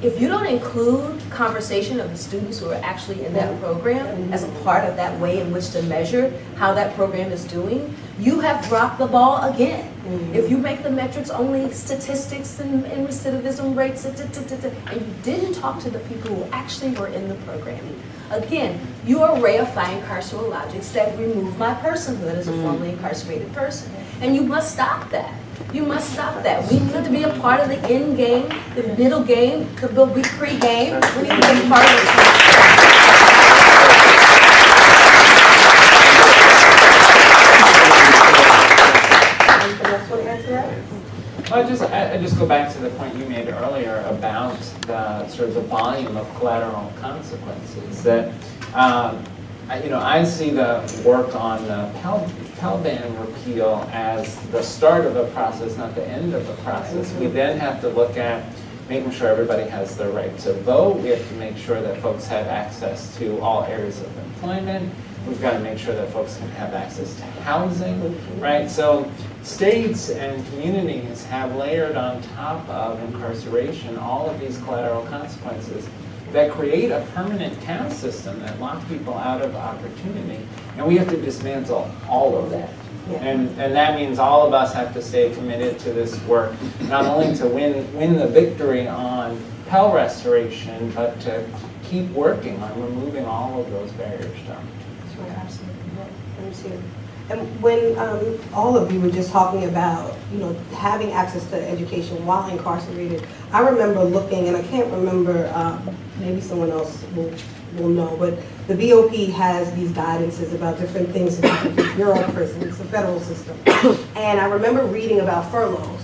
If you don't include conversation of the students who are actually in that program as a part of that way in which to measure how that program is doing, you have dropped the ball again. If you make the metrics only statistics and recidivism rates, and you didn't talk to the people who actually were in the programming, again, you are reifying carceral logics that remove my personhood as a formerly incarcerated person. And you must stop that. You must stop that. We need to be a part of the end game, the middle game, the pre-game. We need to be a part of this. I just go back to the point you made earlier about the sort of the volume of collateral consequences. That I see the work on the Pell ban repeal as the start of a process, not the end of the process. We then have to look at making sure everybody has the right to vote. We have to make sure that folks have access to all areas of employment. We've got to make sure that folks can have access to housing, right? So states and communities have layered on top of incarceration all of these collateral consequences that create a permanent caste system that lock people out of opportunity. And we have to dismantle all of that. And that means all of us have to stay committed to this work, not only to win the victory on Pell restoration, but to keep working on removing all of those barriers to opportunity. Absolutely. And when all of you were just talking about, having access to education while incarcerated, I remember looking, and I can't remember, maybe someone else will know, but the BOP has these guidances about different things about the Bureau of Prisons, the federal system. And I remember reading about furloughs.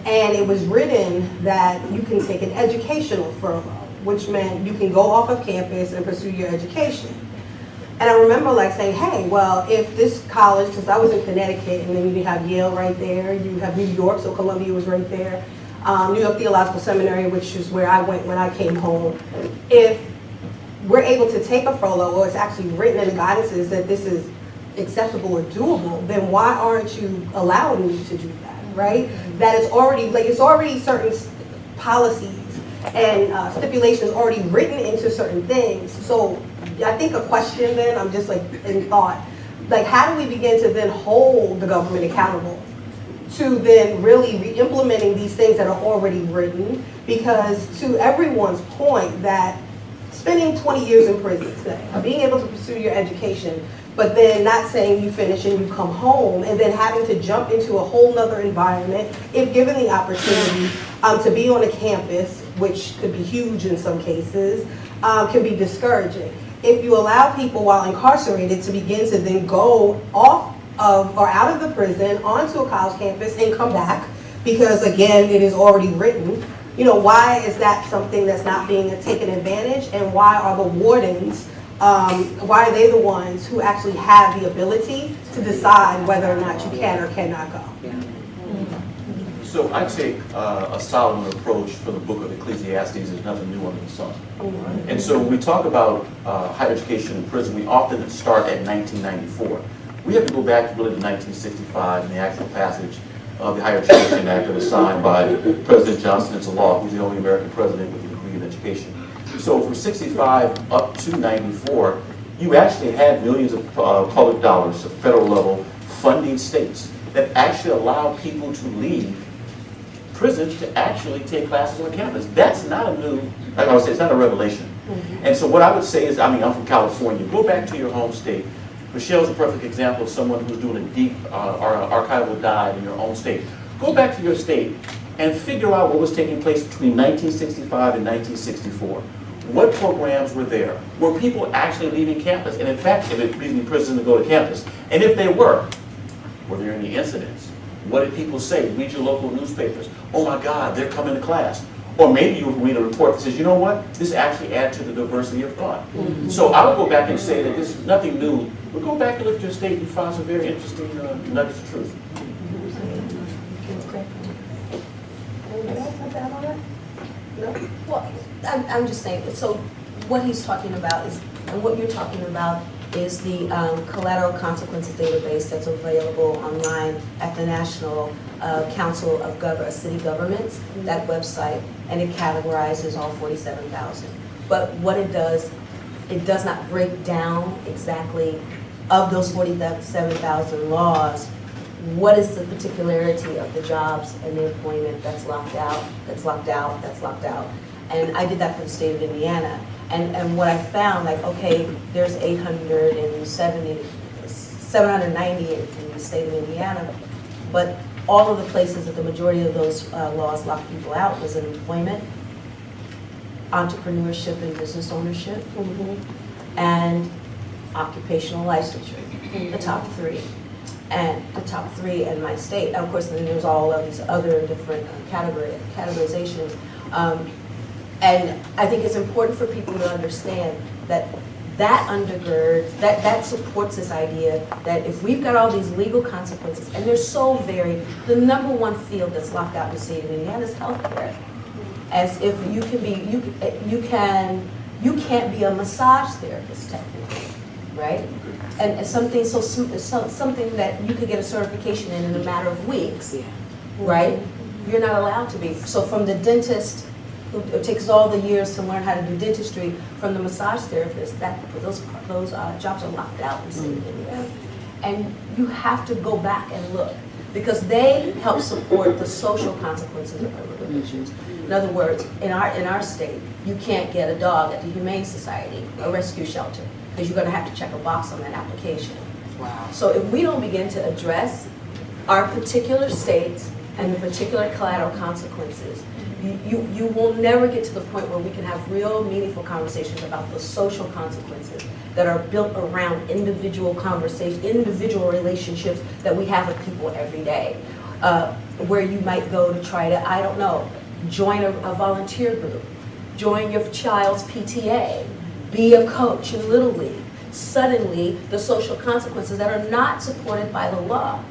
And it was written that you can take an educational furlough, which meant you can go off of campus and pursue your education. And I remember saying, hey, well, if this college, because I was in Connecticut, and then you have Yale right there, you have New York, so Columbia was right there, New York Theological Seminary, which is where I went when I came home. If we're able to take a furlough, or it's actually written in the guidances that this is acceptable or doable, then why aren't you allowing me to do that, right? That it's already certain policies and stipulations already written into certain things. So I think a question then, I'm just in thought, how do we begin to then hold the government accountable to then really re-implementing these things that are already written? Because to everyone's point that spending 20 years in prison, say, being able to pursue your education, but then not saying you finish and you come home, and then having to jump into a whole nother environment, if given the opportunity to be on a campus, which could be huge in some cases, can be discouraging. If you allow people while incarcerated to begin to then go off of or out of the prison onto a college campus and come back, because again, it is already written, why is that something that's not being taken advantage, and why are the wardens, why are they the ones who actually have the ability to decide whether or not you can or cannot go? So I take a Solomon approach for the book of Ecclesiastes. There's nothing new under the sun. And so when we talk about higher education in prison, we often start at 1994. We have to go back to really to 1965 and the actual passage of the Higher Education Act that was signed by President Johnson into law, who's the only American president with a degree in education. So from 65 up to 94, you actually had millions of public dollars at federal level funding states that actually allow people to leave prison to actually take classes on campus. That's not a new, like I would say, it's not a revelation. And so what I would say is, I'm from California. Go back to your home state. Michelle's a perfect example of someone who's doing a deep archival dive in your own state. Go back to your state and figure out what was taking place between 1965 and 1964. What programs were there? Were people actually leaving campus? And in fact, leaving prison to go to campus? And if they were there any incidents? What did people say? Read your local newspapers. Oh my God, they're coming to class. Or maybe you read a report that says, you know what? This actually adds to the diversity of thought. So I would go back and say that this is nothing new. But go back and look at your state and find some very interesting nuggets of truth. Well, I'm just saying, so what he's talking about is, and what you're talking about is the collateral consequences database that's available online at the National Council of City Governments, that website, and it categorizes all 47,000. But what it does not break down exactly of those 47,000 laws, what is the particularity of the jobs and the employment that's locked out, that's locked out, that's locked out? And I did that for the state of Indiana. And what I found, like, okay, there's 790 in the state of Indiana, but all of the places that the majority of those laws lock people out was in employment, entrepreneurship and business ownership, and occupational licensure, the top three. And the top three in my state. Of course, then there's all of these other different categorizations. And I think it's important for people to understand that that undergirds, that supports this idea that if we've got all these legal consequences, and they're so varied, the number one field that's locked out in the state of Indiana is healthcare. As if you can't be a massage therapist technically, right? And something something that you could get a certification in a matter of weeks, right? You're not allowed to be. So from the dentist, who it takes all the years to learn how to do dentistry, from the massage therapist, those jobs are locked out in the state of Indiana. And you have to go back and look, because they help support the social consequences of prohibitions. In other words, in our state, you can't get a dog at the Humane Society, a rescue shelter, because you're going to have to check a box on that application. Wow. So if we don't begin to address our particular states and the particular collateral consequences, you will never get to the point where we can have real meaningful conversations about the social consequences that are built around individual conversations, individual relationships that we have with people every day. Where you might go to try to, I don't know, join a volunteer group, join your child's PTA, be a coach in Little League. Suddenly, the social consequences that are not supported by the law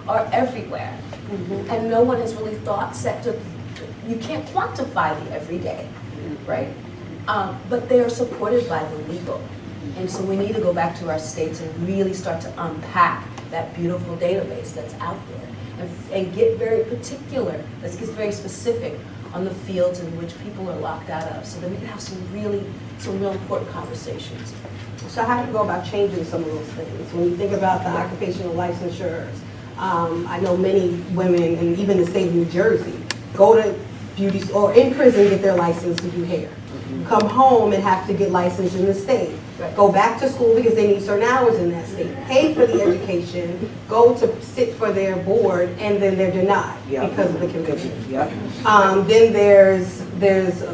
are everywhere. And no one has really you can't quantify the everyday, right? But they are supported by the legal. And so we need to go back to our states and really start to unpack that beautiful database that's out there and get very particular. Let's get very specific on the fields in which people are locked out of, so that we can have some real important conversations. So how do you go about changing some of those things? When you think about the occupational licensures, I know many women, and even the state of New Jersey, go to beauty or in prison get their license to do hair. Come home and have to get licensed in the state. Right. Go back to school because they need certain hours in that state. Pay for the education, go to sit for their board, and then they're denied because of the conviction. Then there's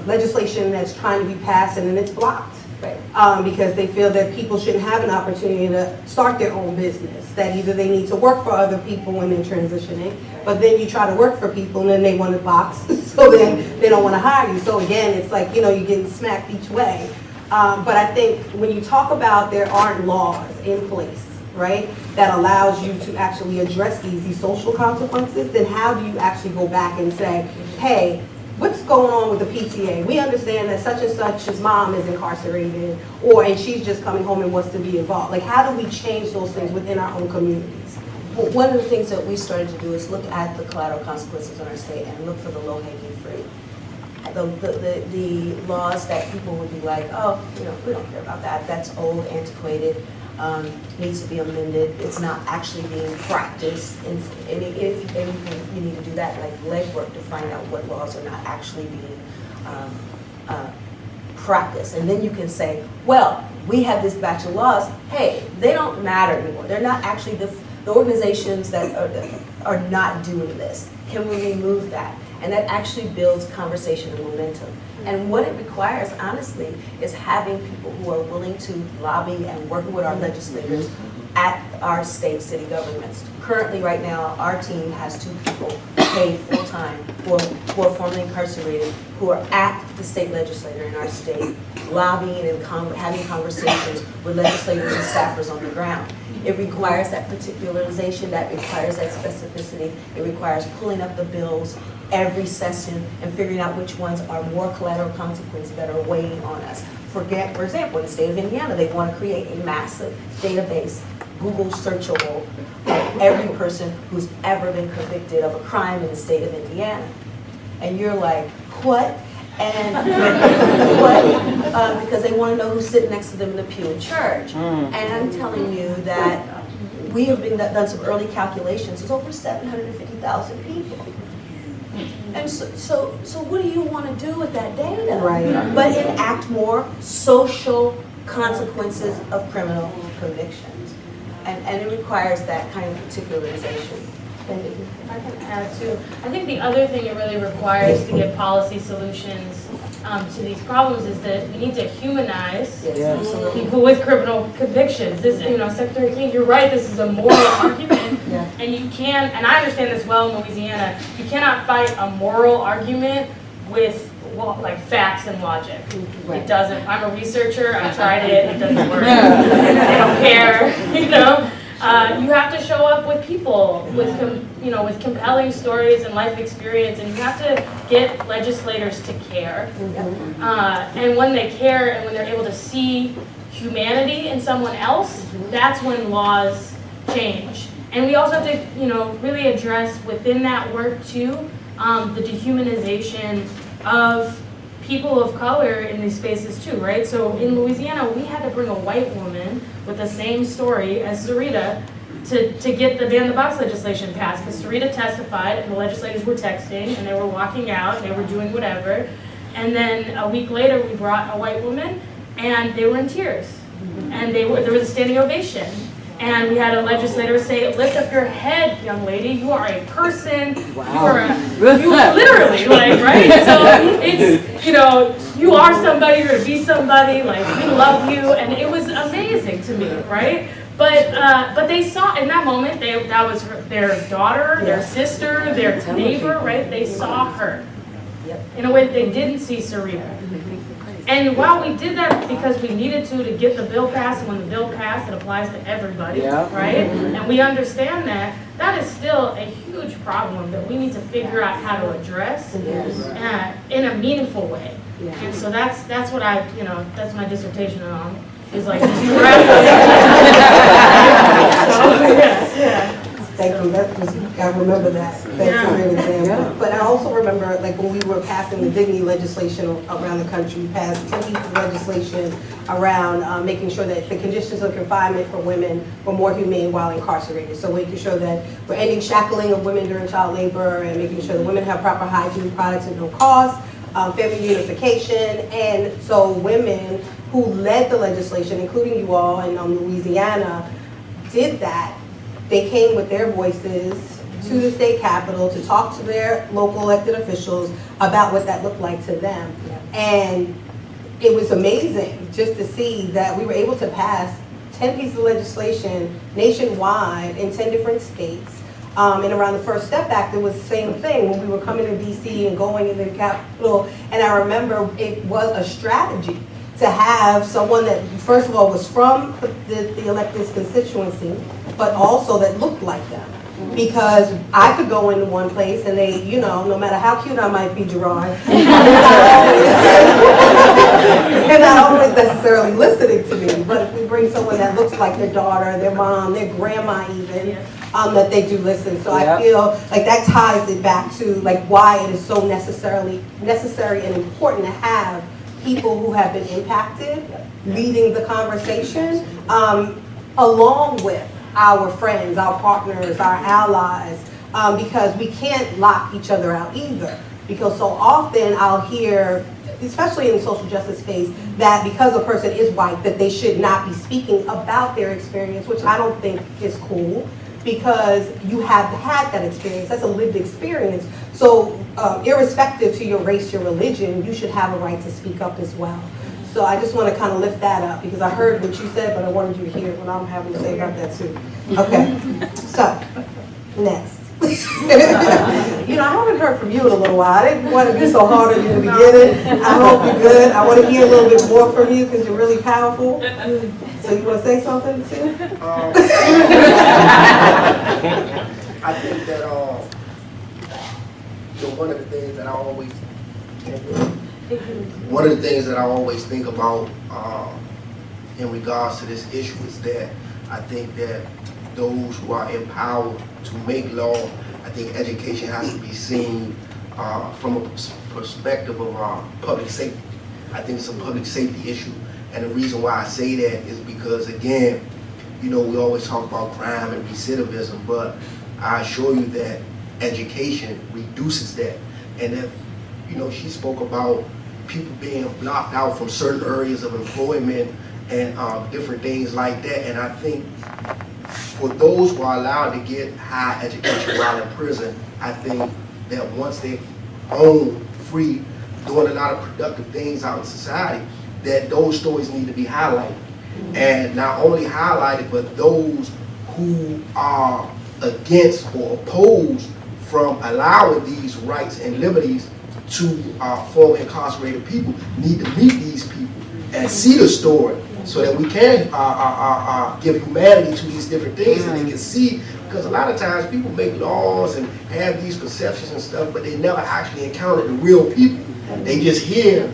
legislation that's trying to be passed and then it's blocked. Right. Because they feel that people shouldn't have an opportunity to start their own business, that either they need to work for other people when they're transitioning, but then you try to work for people and then they want a box, so then they don't want to hire you. So again, it's like, you're getting smacked each way. But I think when you talk about there aren't laws in place, right, that allows you to actually address these social consequences, then how do you actually go back and say, hey, what's going on with the PTA? We understand that such and such's mom is incarcerated, and she's just coming home and wants to be involved. Like, how do we change those things within our own communities? Well, one of the things that we started to do is look at the collateral consequences in our state and look for the low-hanging fruit. The laws that people would be like, oh, we don't care about that. That's old, antiquated, needs to be amended. It's not actually being practiced. And if anything, you need to do that, like legwork, to find out what laws are not actually being practiced. And then you can say, well, we have this batch of laws. Hey, they don't matter anymore. They're not actually the organizations that are not doing this. Can we remove that? And that actually builds conversation and momentum. And what it requires, honestly, is having people who are willing to lobby and working with our legislators at our state city governments. Currently, right now, our team has 2 people paid full-time who are formerly incarcerated, who are at the state legislature in our state, lobbying and having conversations with legislators and staffers on the ground. It requires that particularization, that requires that specificity. It requires pulling up the bills every session and figuring out which ones are more collateral consequences that are weighing on us. For example, in the state of Indiana, they want to create a massive database, Google searchable, of every person who's ever been convicted of a crime in the state of Indiana. And you're like, what? And because they want to know who's sitting next to them in the pew in church. And I'm telling you that we have done some early calculations. It's over 750,000 people. And so what do you want to do with that data? Right. But enact more social consequences of criminal convictions. And it requires that kind of particularization. I can add too. I think the other thing it really requires to get policy solutions to these problems is that we need to humanize people with criminal convictions. This, Secretary King, you're right. This is a moral argument, and you can. And I understand this well in Louisiana. You cannot fight a moral argument with like facts and logic. It doesn't. I'm a researcher. I tried it. It doesn't work. They don't care. You have to show up with people, with compelling stories and life experience, and you have to get legislators to care. And when they care and when they're able to see humanity in someone else, that's when laws change. And we also have to, really address within that work too, the dehumanization of people of color in these spaces too, right? So in Louisiana, we had to bring a white woman with the same story as Sarita to get the ban the box legislation passed, because Sarita testified and the legislators were texting and they were walking out and they were doing whatever. And then a week later, we brought a white woman and they were in tears. And there was a standing ovation. And we had a legislator say, lift up your head, young lady, you are a person. Wow. You literally, right? So it's, you are somebody, you're going to be somebody, we love you. And it was amazing to me, right? But they saw, in that moment, that was their daughter, their sister, their neighbor, right? They saw her in a way that they didn't see Sarita. And while we did that because we needed to get the bill passed, and when the bill passed, it applies to everybody, right? And we understand that is still a huge problem that we need to figure out how to address in a meaningful way. And so that's what that's my dissertation on, is like Thank you. I remember that. That's a great example. But I also remember, when we were passing the dignity legislation around the country, we passed 10 pieces of legislation around making sure that the conditions of confinement for women were more humane while incarcerated. So making sure that we're ending shackling of women during child labor and making sure that women have proper hygiene products at no cost, family unification. And so women who led the legislation, including you all in Louisiana, did that. They came with their voices to the state capitol to talk to their local elected officials about what that looked like to them. And it was amazing just to see that we were able to pass 10 pieces of legislation nationwide in 10 different states. And around the First Step Act, it was the same thing when we were coming to DC and going into the Capitol. And I remember it was a strategy to have someone that, first of all, was from the elected's constituency, but also that looked like them. Because I could go into one place and they, no matter how cute I might be, Gerard, they're not always necessarily listening to me. But if we bring someone that looks like their daughter, their mom, their grandma even, that they do listen. So I feel like that ties it back to why it is so necessary and important to have people who have been impacted leading the conversation, along with our friends, our partners, our allies, because we can't lock each other out either. Because so often I'll hear, especially in the social justice space, that because a person is white, that they should not be speaking about their experience, which I don't think is cool, because you have had that experience. That's a lived experience. So irrespective to your race, your religion, you should have a right to speak up as well. So I just want to kind of lift that up, because I heard what you said, but I wanted you to hear what I'm having to say about that too. Okay, so next. I haven't heard from you in a little while. I didn't want to be so hard on you in the beginning. I hope you're good. I want to hear a little bit more from you because you're really powerful. So you want to say something, too? I think that one of the things that I always think about in regards to this issue is that I think that those who are empowered to make law, I think education has to be seen from a perspective of public safety. I think it's a public safety issue. And the reason why I say that is because, again, you know, we always talk about crime and recidivism, but I assure you that education reduces that. And if, you know, she spoke about people being blocked out from certain areas of employment and different things like that. And I think for those who are allowed to get higher education while in prison, I think that once they own free, doing a lot of productive things out in society, that those stories need to be highlighted. And not only highlighted, but those who are against or opposed from allowing these rights and liberties to former incarcerated people need to meet these people and see the story so that we can give humanity to these different things and they can see, because a lot of times people make laws and have these perceptions and stuff, but they never actually encounter the real people. They just hear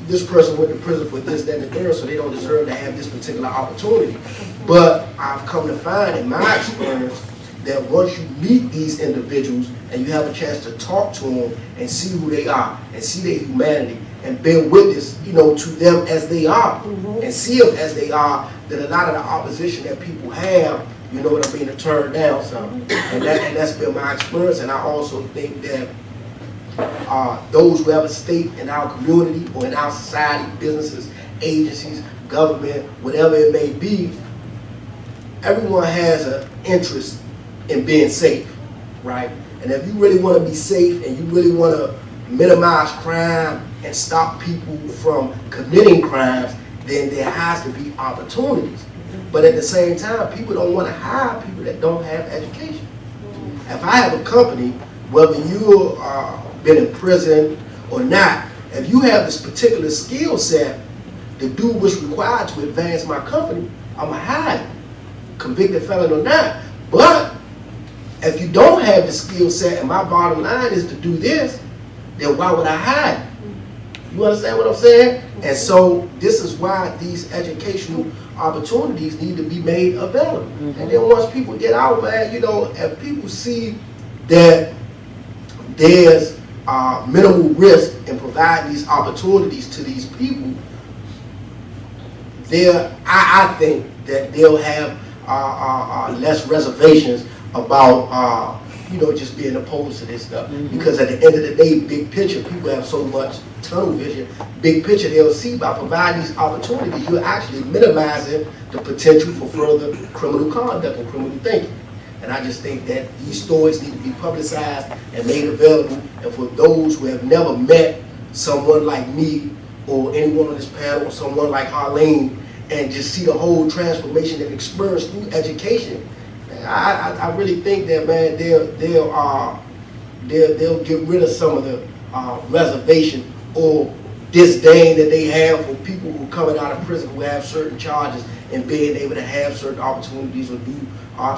this person went to prison for this, that, and the third, so they don't deserve to have this particular opportunity. But I've come to find in my experience that once you meet these individuals and you have a chance to talk to them and see who they are and see their humanity and bear witness, you know, to them as they are and see them as they are, that a lot of the opposition that people have, you know what I mean, to turn down some. And that's been my experience. And I also think that those who have a stake in our community or in our society, businesses, agencies, government, whatever it may be, everyone has an interest in being safe, right? And if you really want to be safe and you really want to minimize crime and stop people from committing crimes, then there has to be opportunities. But at the same time, people don't want to hire people that don't have education. If I have a company, whether you been in prison or not, if you have this particular skill set to do what's required to advance my company, I'm going to hire you, convicted felon or not. But if you don't have the skill set and my bottom line is to do this, then why would I hire you? You understand what I'm saying? And so this is why these educational opportunities need to be made available. And then once people get out, man, you know, if people see that there's minimal risk in providing these opportunities to these people, I think that they'll have less reservations about you know, just being opposed to this stuff. Because at the end of the day, big picture, people have so much tunnel vision. Big picture, they'll see by providing these opportunities, you're actually minimizing the potential for further criminal conduct and criminal thinking. And I just think that these stories need to be publicized and made available. And for those who have never met someone like me or anyone on this panel or someone like Harleen and just see the whole transformation and experience through education, I really think that, man, they'll get rid of some of the reservation or disdain that they have for people who are coming out of prison who have certain charges and being able to have certain opportunities or do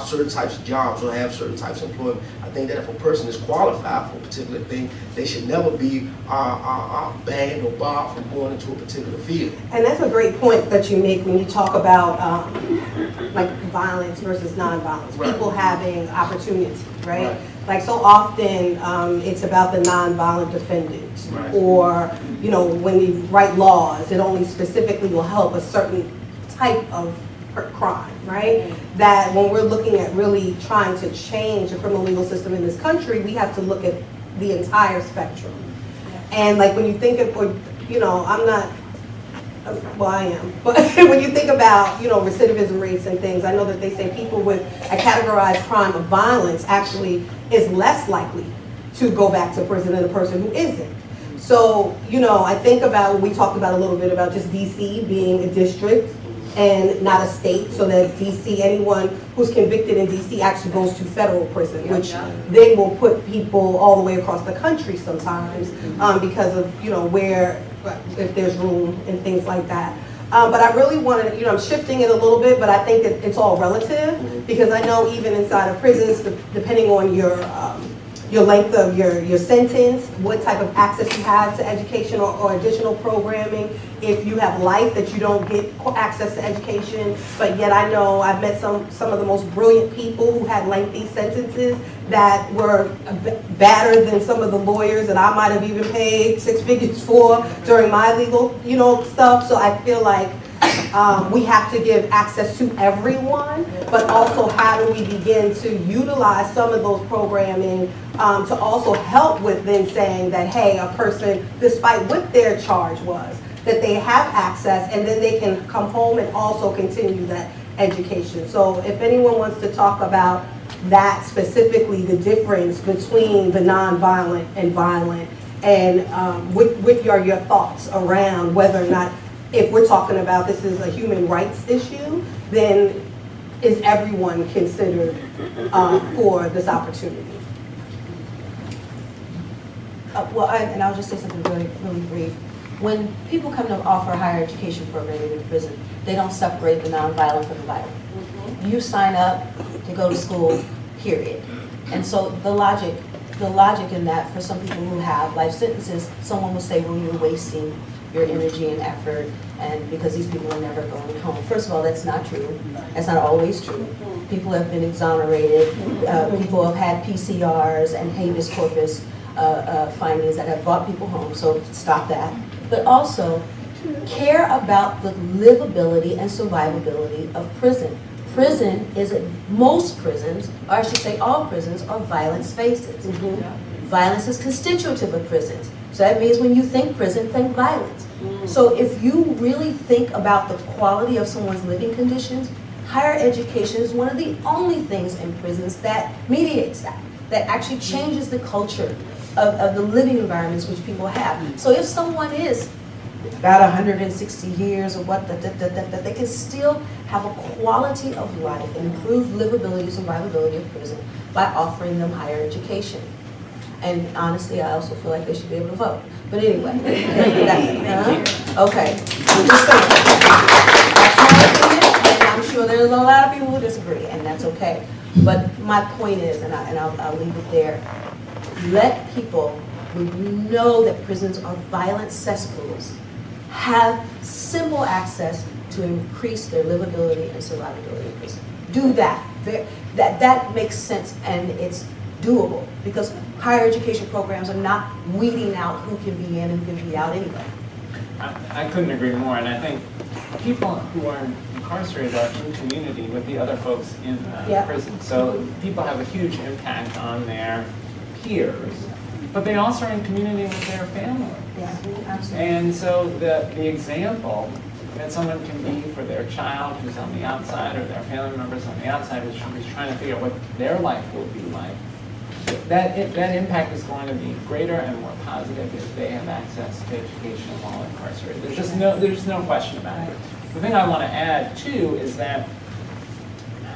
certain types of jobs or have certain types of employment. I think that if a person is qualified for a particular thing, they should never be banned or barred from going into a particular field. And that's a great point that you make when you talk about like violence versus nonviolence. Right. People having opportunity, right? Like so often it's about the nonviolent defendant, Right. or you know, when we write laws, it only specifically will help a certain type of crime, right? That when we're looking at really trying to change the criminal legal system in this country, we have to look at the entire spectrum. And like when you think of, or, you know, I'm not, well I am, but when you think about, you know, recidivism rates and things, I know that they say people with a categorized crime of violence actually is less likely to go back to prison than a person who isn't. So, you know, I think about, we talked about a little bit about just DC being a district and not a state, so that DC, anyone who's convicted in DC actually goes to federal prison, which they will put people all the way across the country sometimes because of, you know, where, if there's room and things like that. But I really want to, you know, I'm shifting it a little bit, but I think that it's all relative, because I know even inside of prisons, depending on your your length of your sentence, what type of access you have to education or additional programming. If you have life that you don't get access to education, but yet I know I've met some of the most brilliant people who had lengthy sentences that were better than some of the lawyers that I might have even paid 6 figures for during my legal, stuff. So I feel like we have to give access to everyone, but also how do we begin to utilize some of those programming to also help with then saying that, hey, a person, despite what their charge was, that they have access and then they can come home and also continue that education. So if anyone wants to talk about that specifically, the difference between the nonviolent and violent, and what are your thoughts around whether or not, if we're talking about this is a human rights issue, then is everyone considered for this opportunity? And I'll just say something really, really brief. When people come to offer a higher education program in a prison, they don't separate the nonviolent from the violent. You sign up to go to school, period. And so the logic in that, for some people who have life sentences, someone will say, well, you're wasting your energy and effort, and because these people are never going home. First of all, that's not true. That's not always true. People have been exonerated. People have had PCRs and habeas corpus findings that have brought people home, so stop that. But also, care about the livability and survivability of prison. Most prisons, or I should say all prisons, are violent spaces. Violence is constitutive of prisons. So that means when you think prison, think violence. So if you really think about the quality of someone's living conditions, higher education is one of the only things in prisons that mediates that actually changes the culture of the living environments which people have. So if someone is about 160 years or what, that they can still have a quality of life and improved livability, survivability of prison by offering them higher education. And honestly, I also feel like they should be able to vote. But anyway, okay. Just saying. That's my opinion, and I'm sure there's a lot of people who disagree, and that's okay. But my point is, and I'll leave it there, let people who know that prisons are violent cesspools have simple access to increase their livability and survivability in prison. Do that. That makes sense, and it's doable, because higher education programs are not weeding out who can be in and who can be out anyway. I couldn't agree more, and I think people who are incarcerated are in community with the other folks in prison. So people have a huge impact on their peers, but they also are in community with their family. Yeah, absolutely. And so the example that someone can be for their child who's on the outside, or their family members on the outside who's trying to figure out what their life will be like, that impact is going to be greater and more positive if they have access to education while incarcerated. There's no question about it. The thing I want to add too is that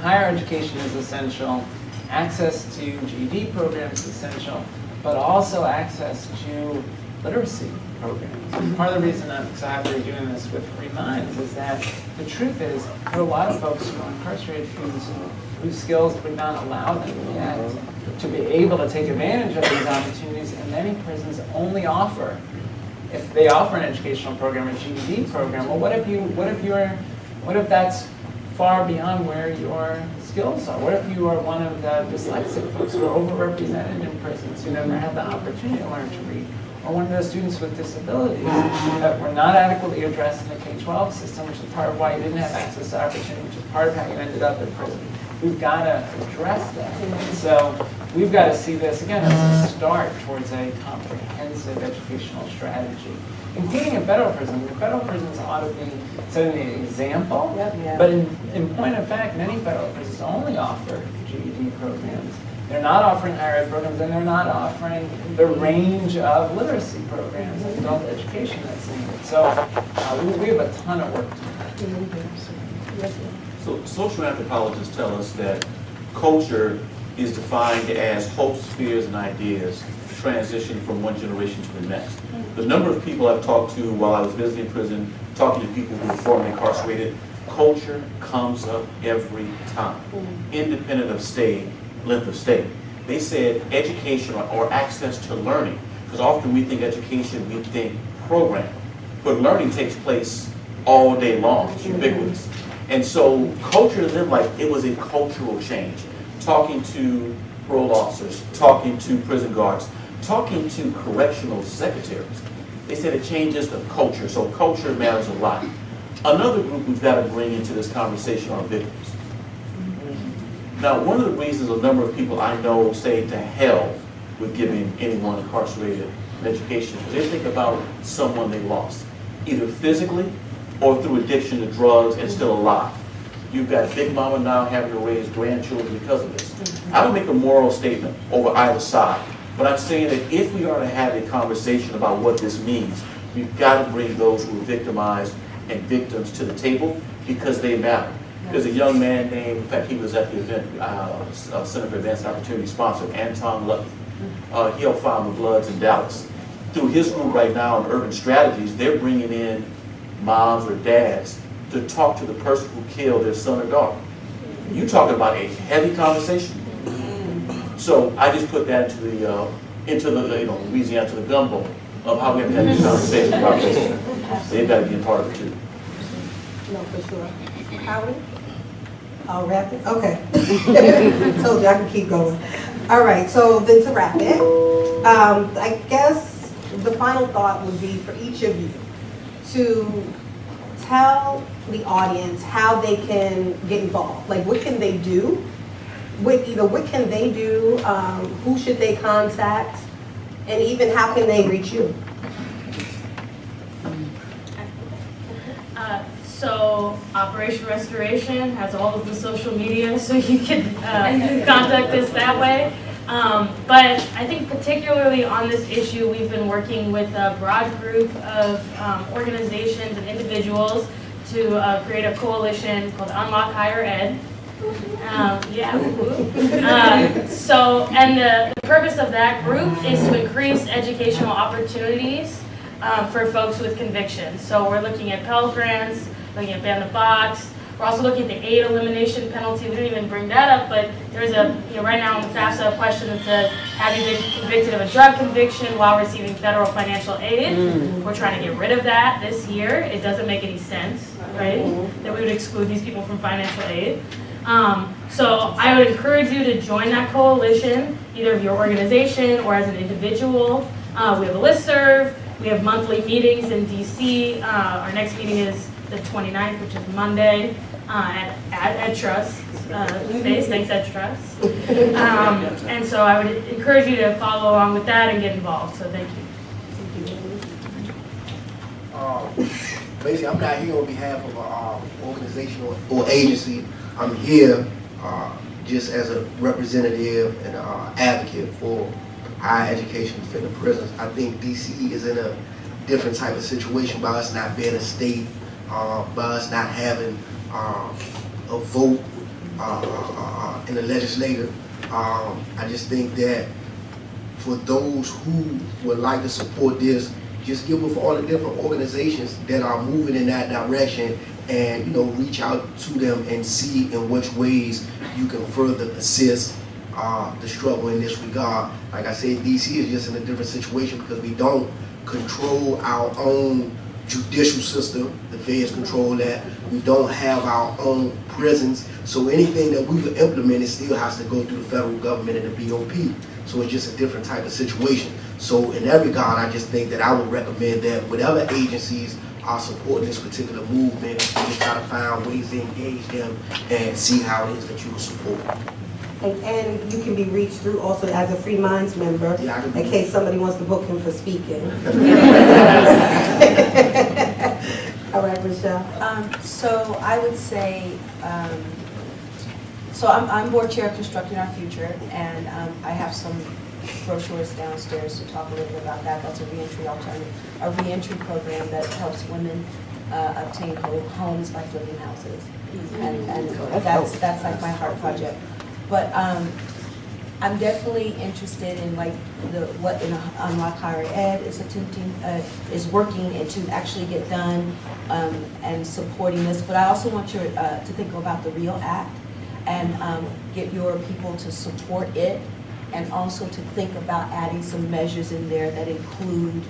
higher education is essential, access to GED programs is essential, but also access to literacy programs. Part of the reason I'm so happy we're doing this with Free Minds is that the truth is there are a lot of folks who are incarcerated whose skills would not allow them yet to be able to take advantage of these opportunities, and many prisons only offer, if they offer an educational program, a GED program, well, what if that's far beyond where your skills are? What if you are one of the dyslexic folks who are overrepresented in prisons, who never had the opportunity to learn to read? Or one of those students with disabilities that were not adequately addressed in the K-12 system, which is part of why you didn't have access to opportunity, which is part of how you ended up in prison. We've got to address that. And so we've got to see this, again, as a start towards a comprehensive educational strategy, including in federal prisons. Federal prisons ought to be setting the example, but in point of fact, many federal prisons only offer GED programs. They're not offering higher ed programs, and they're not offering the range of literacy programs and adult education that's needed. So we have a ton of work to do. So social anthropologists tell us that culture is defined as hopes, fears, and ideas transition from one generation to the next. The number of people I've talked to while I was visiting prison, talking to people who were formerly incarcerated, culture comes up every time, independent of length of stay. They said education or access to learning, because often we think education, we think program, but learning takes place all day long, it's ubiquitous. And so culture to them, like, it was a cultural change. Talking to parole officers, talking to prison guards, talking to correctional secretaries. They said it changes the culture, so culture matters a lot. Another group we've got to bring into this conversation are victims. Now, one of the reasons a number of people I know say to hell with giving anyone incarcerated an education is they think about someone they lost, either physically or through addiction to drugs and still alive. You've got Big Mama now having to raise grandchildren because of this. I don't make a moral statement over either side, but I'm saying that if we are to have a conversation about what this means, we've got to bring those who are victimized and victims to the table because they matter. There's a young man named, in fact, he was at the event, Center for Advanced Opportunity sponsor, Anton Lucky. He helped found the Bloods in Dallas. Through his group right now in Urban Strategies, they're bringing in moms or dads to talk to the person who killed their son or daughter. You talking about a heavy conversation. So I just put that into the Louisiana, to the gumbo of how we have to have this conversation about this. They've got to be a part of it too. No, for sure. Howard? I'll wrap it? Okay. Told you I can keep going. All right, so then to wrap it, I guess the final thought would be for each of you to tell the audience how they can get involved. Like, what can they do? What can they do? Who should they contact? And even how can they reach you? So Operation Restoration has all of the social media, so you can contact us that way. But I think particularly on this issue, we've been working with a broad group of organizations and individuals to create a coalition called Unlock Higher Ed. And the purpose of that group is to increase educational opportunities for folks with convictions. So we're looking at Pell grants, looking at ban the box. We're also looking at the aid elimination penalty. We didn't even bring that up, but there's right now in the FAFSA a question that says, have you been convicted of a drug conviction while receiving federal financial aid? We're trying to get rid of that this year. It doesn't make any sense, right? That we would exclude these people from financial aid. So I would encourage you to join that coalition, either of your organization or as an individual. We have a listserv. We have monthly meetings in DC. Our next meeting is the 29th, which is Monday, at Trust space. Thanks, Ed Trust. And so I would encourage you to follow along with that and get involved. So thank you. Basically, I'm not here on behalf of an organization or agency. I'm here just as a representative and advocate for higher education within the prisons. I think DC is in a different type of situation by us not being a state, by us not having a vote in the legislature. I just think that for those who would like to support this, just give with all the different organizations that are moving in that direction and reach out to them and see in which ways you can further assist the struggle in this regard. Like I said, DC is just in a different situation because we don't control our own judicial system. The feds control that. We don't have our own prisons. So anything that we would implement, still has to go through the federal government and the BOP. So it's just a different type of situation. So in that regard, I just think that I would recommend that whatever agencies are supporting this particular movement, just try to find ways to engage them and see how it is that you will support. And you can be reached through also as a Free Minds member, in case somebody wants to book him for speaking. All right, Michelle. So I would say, so I'm board chair of Constructing Our Future, and I have some brochures downstairs to talk a little bit about that. That's a reentry program that helps women obtain homes by flipping houses, and that's like my heart project. But I'm definitely interested in what Unlock Higher Ed is working and to actually get done and supporting this. But I also want you to think about the REAL Act and get your people to support it and also to think about adding some measures in there that include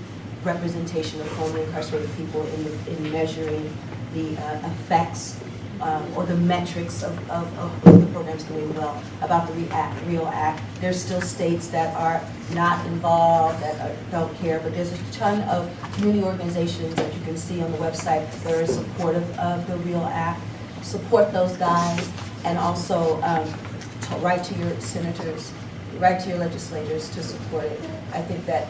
representation of formerly incarcerated people in measuring the effects or the metrics of the programs doing well. About the REAL Act, there's still states that are not involved, that don't care, but there's a ton of community organizations that you can see on the website that are supportive of the REAL Act. Support those guys, and also to write to your senators, write to your legislators to support it. I think that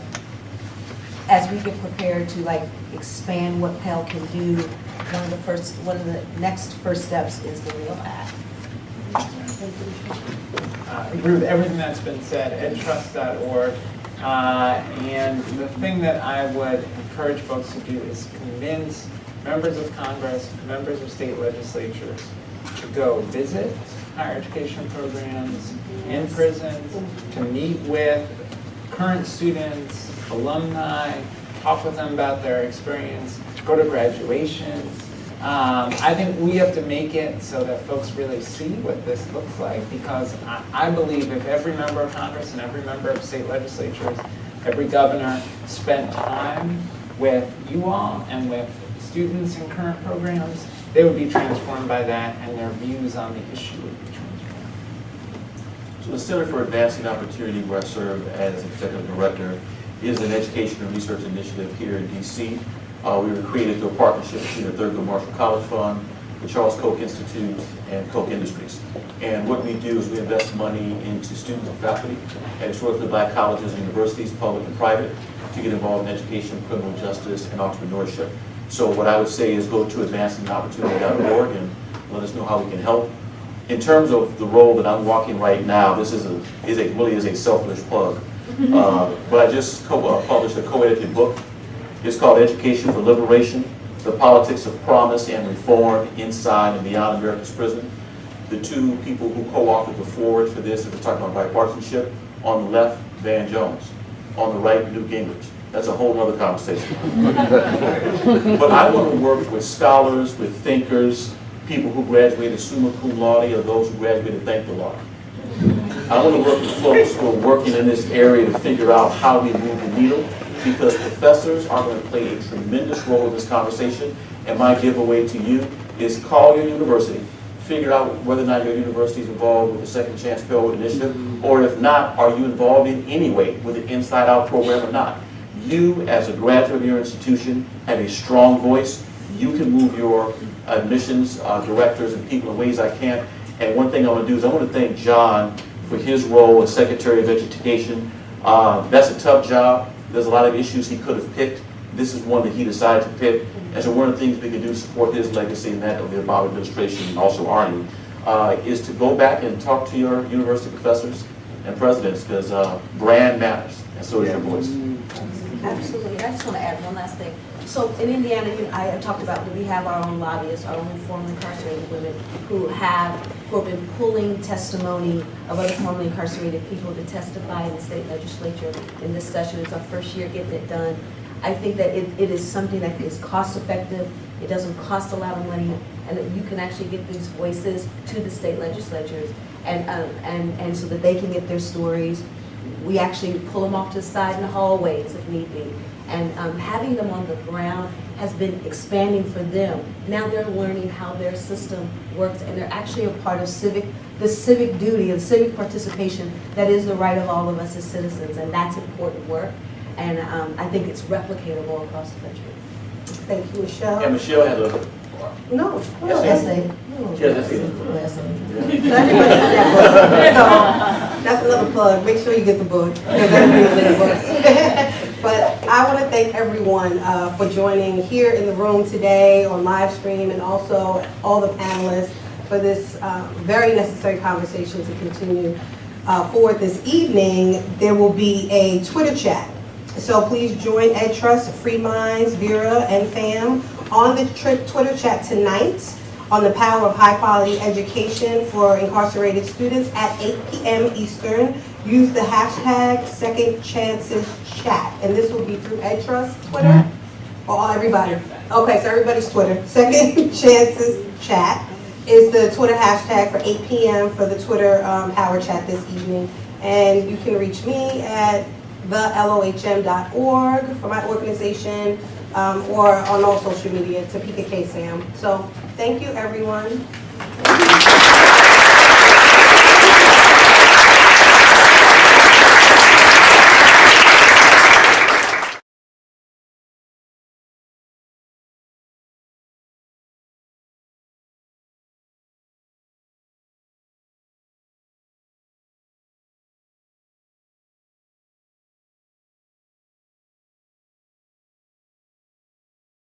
as we get prepared to expand what Pell can do, one of the next first steps is the REAL Act. I agree with everything that's been said, edtrust.org. And the thing that I would encourage folks to do is convince members of Congress, members of state legislatures to go visit higher education programs in prisons, to meet with current students, alumni, talk with them about their experience, go to graduations. I think we have to make it so that folks really see what this looks like, because I believe if every member of Congress and every member of state legislatures, every governor spent time with you all and with students in current programs, they would be transformed by that, and their views on the issue would be transformed. So the Center for Advancing Opportunity, where I serve as Executive Director, is an education and research initiative here in DC. We were created through a partnership between the Thurgood Marshall College Fund, the Charles Koch Institute, and Koch Industries. And what we do is we invest money into students and faculty at historically black colleges and universities, public and private, to get involved in education, criminal justice, and entrepreneurship. So what I would say is go to advancingopportunity.org and let us know how we can help. In terms of the role that I'm walking right now, this really is a selfless plug. But I just published a co-edited book. It's called Education for Liberation, The Politics of Promise and Reform Inside and Beyond America's Prison. The two people who co-authored the foreword for this, if we're talking about bipartisanship, on the left, Van Jones. On the right, Newt Gingrich. That's a whole other conversation. But I want to work with scholars, with thinkers, people who graduated summa cum laude, or those who graduated thank the Lord. I want to work with folks who are working in this area to figure out how we move the needle, because professors are going to play a tremendous role in this conversation. And my giveaway to you is call your university, figure out whether or not your university is involved with the Second Chance Pell initiative, or if not, are you involved in any way with the Inside Out program or not? You, as a graduate of your institution, have a strong voice. You can move your admissions directors and people in ways I can't. And one thing I want to do is I want to thank John for his role as Secretary of Education. That's a tough job. There's a lot of issues he could have picked. This is one that he decided to pick. And so one of the things we can do to support his legacy and that of the Obama administration, and also Arnie, is to go back and talk to your university professors and presidents, because brand matters, and so does your voice. Absolutely. I just want to add one last thing. So in Indiana, I talked about that we have our own lobbyists, our own formerly incarcerated women who have been pulling testimony of other formerly incarcerated people to testify in the state legislature in this session. It's our first year getting it done. I think that it is something that is cost effective. It doesn't cost a lot of money, and that you can actually get these voices to the state legislatures, and so that they can get their stories. We actually pull them off to the side in the hallways if need be. And having them on the ground has been expanding for them. Now they're learning how their system works, and they're actually a part of the civic duty and civic participation that is the right of all of us as citizens, and that's important work. And I think it's replicatable across the country. Thank you, Michelle. And Michelle has a No, Yes, essay. Yeah, that's it. So everybody got that book. So that's another plug. Make sure you get the book. But I want to thank everyone for joining here in the room today on live stream, and also all the panelists for this very necessary conversation to continue forward this evening. There will be a Twitter chat. So please join EdTrust, Free Minds, Vera, and FAM on the Twitter chat tonight on the power of high quality education for incarcerated students at 8 p.m. Eastern. Use the hashtag Second Chances Chat. And this will be through EdTrust Twitter or everybody? Okay, so everybody's Twitter. Second Chances Chat is the Twitter hashtag for 8 p.m. for the Twitter power chat this evening. And you can reach me at thelohm.org for my organization, or on all social media, Topeka K. Sam. So thank you, everyone.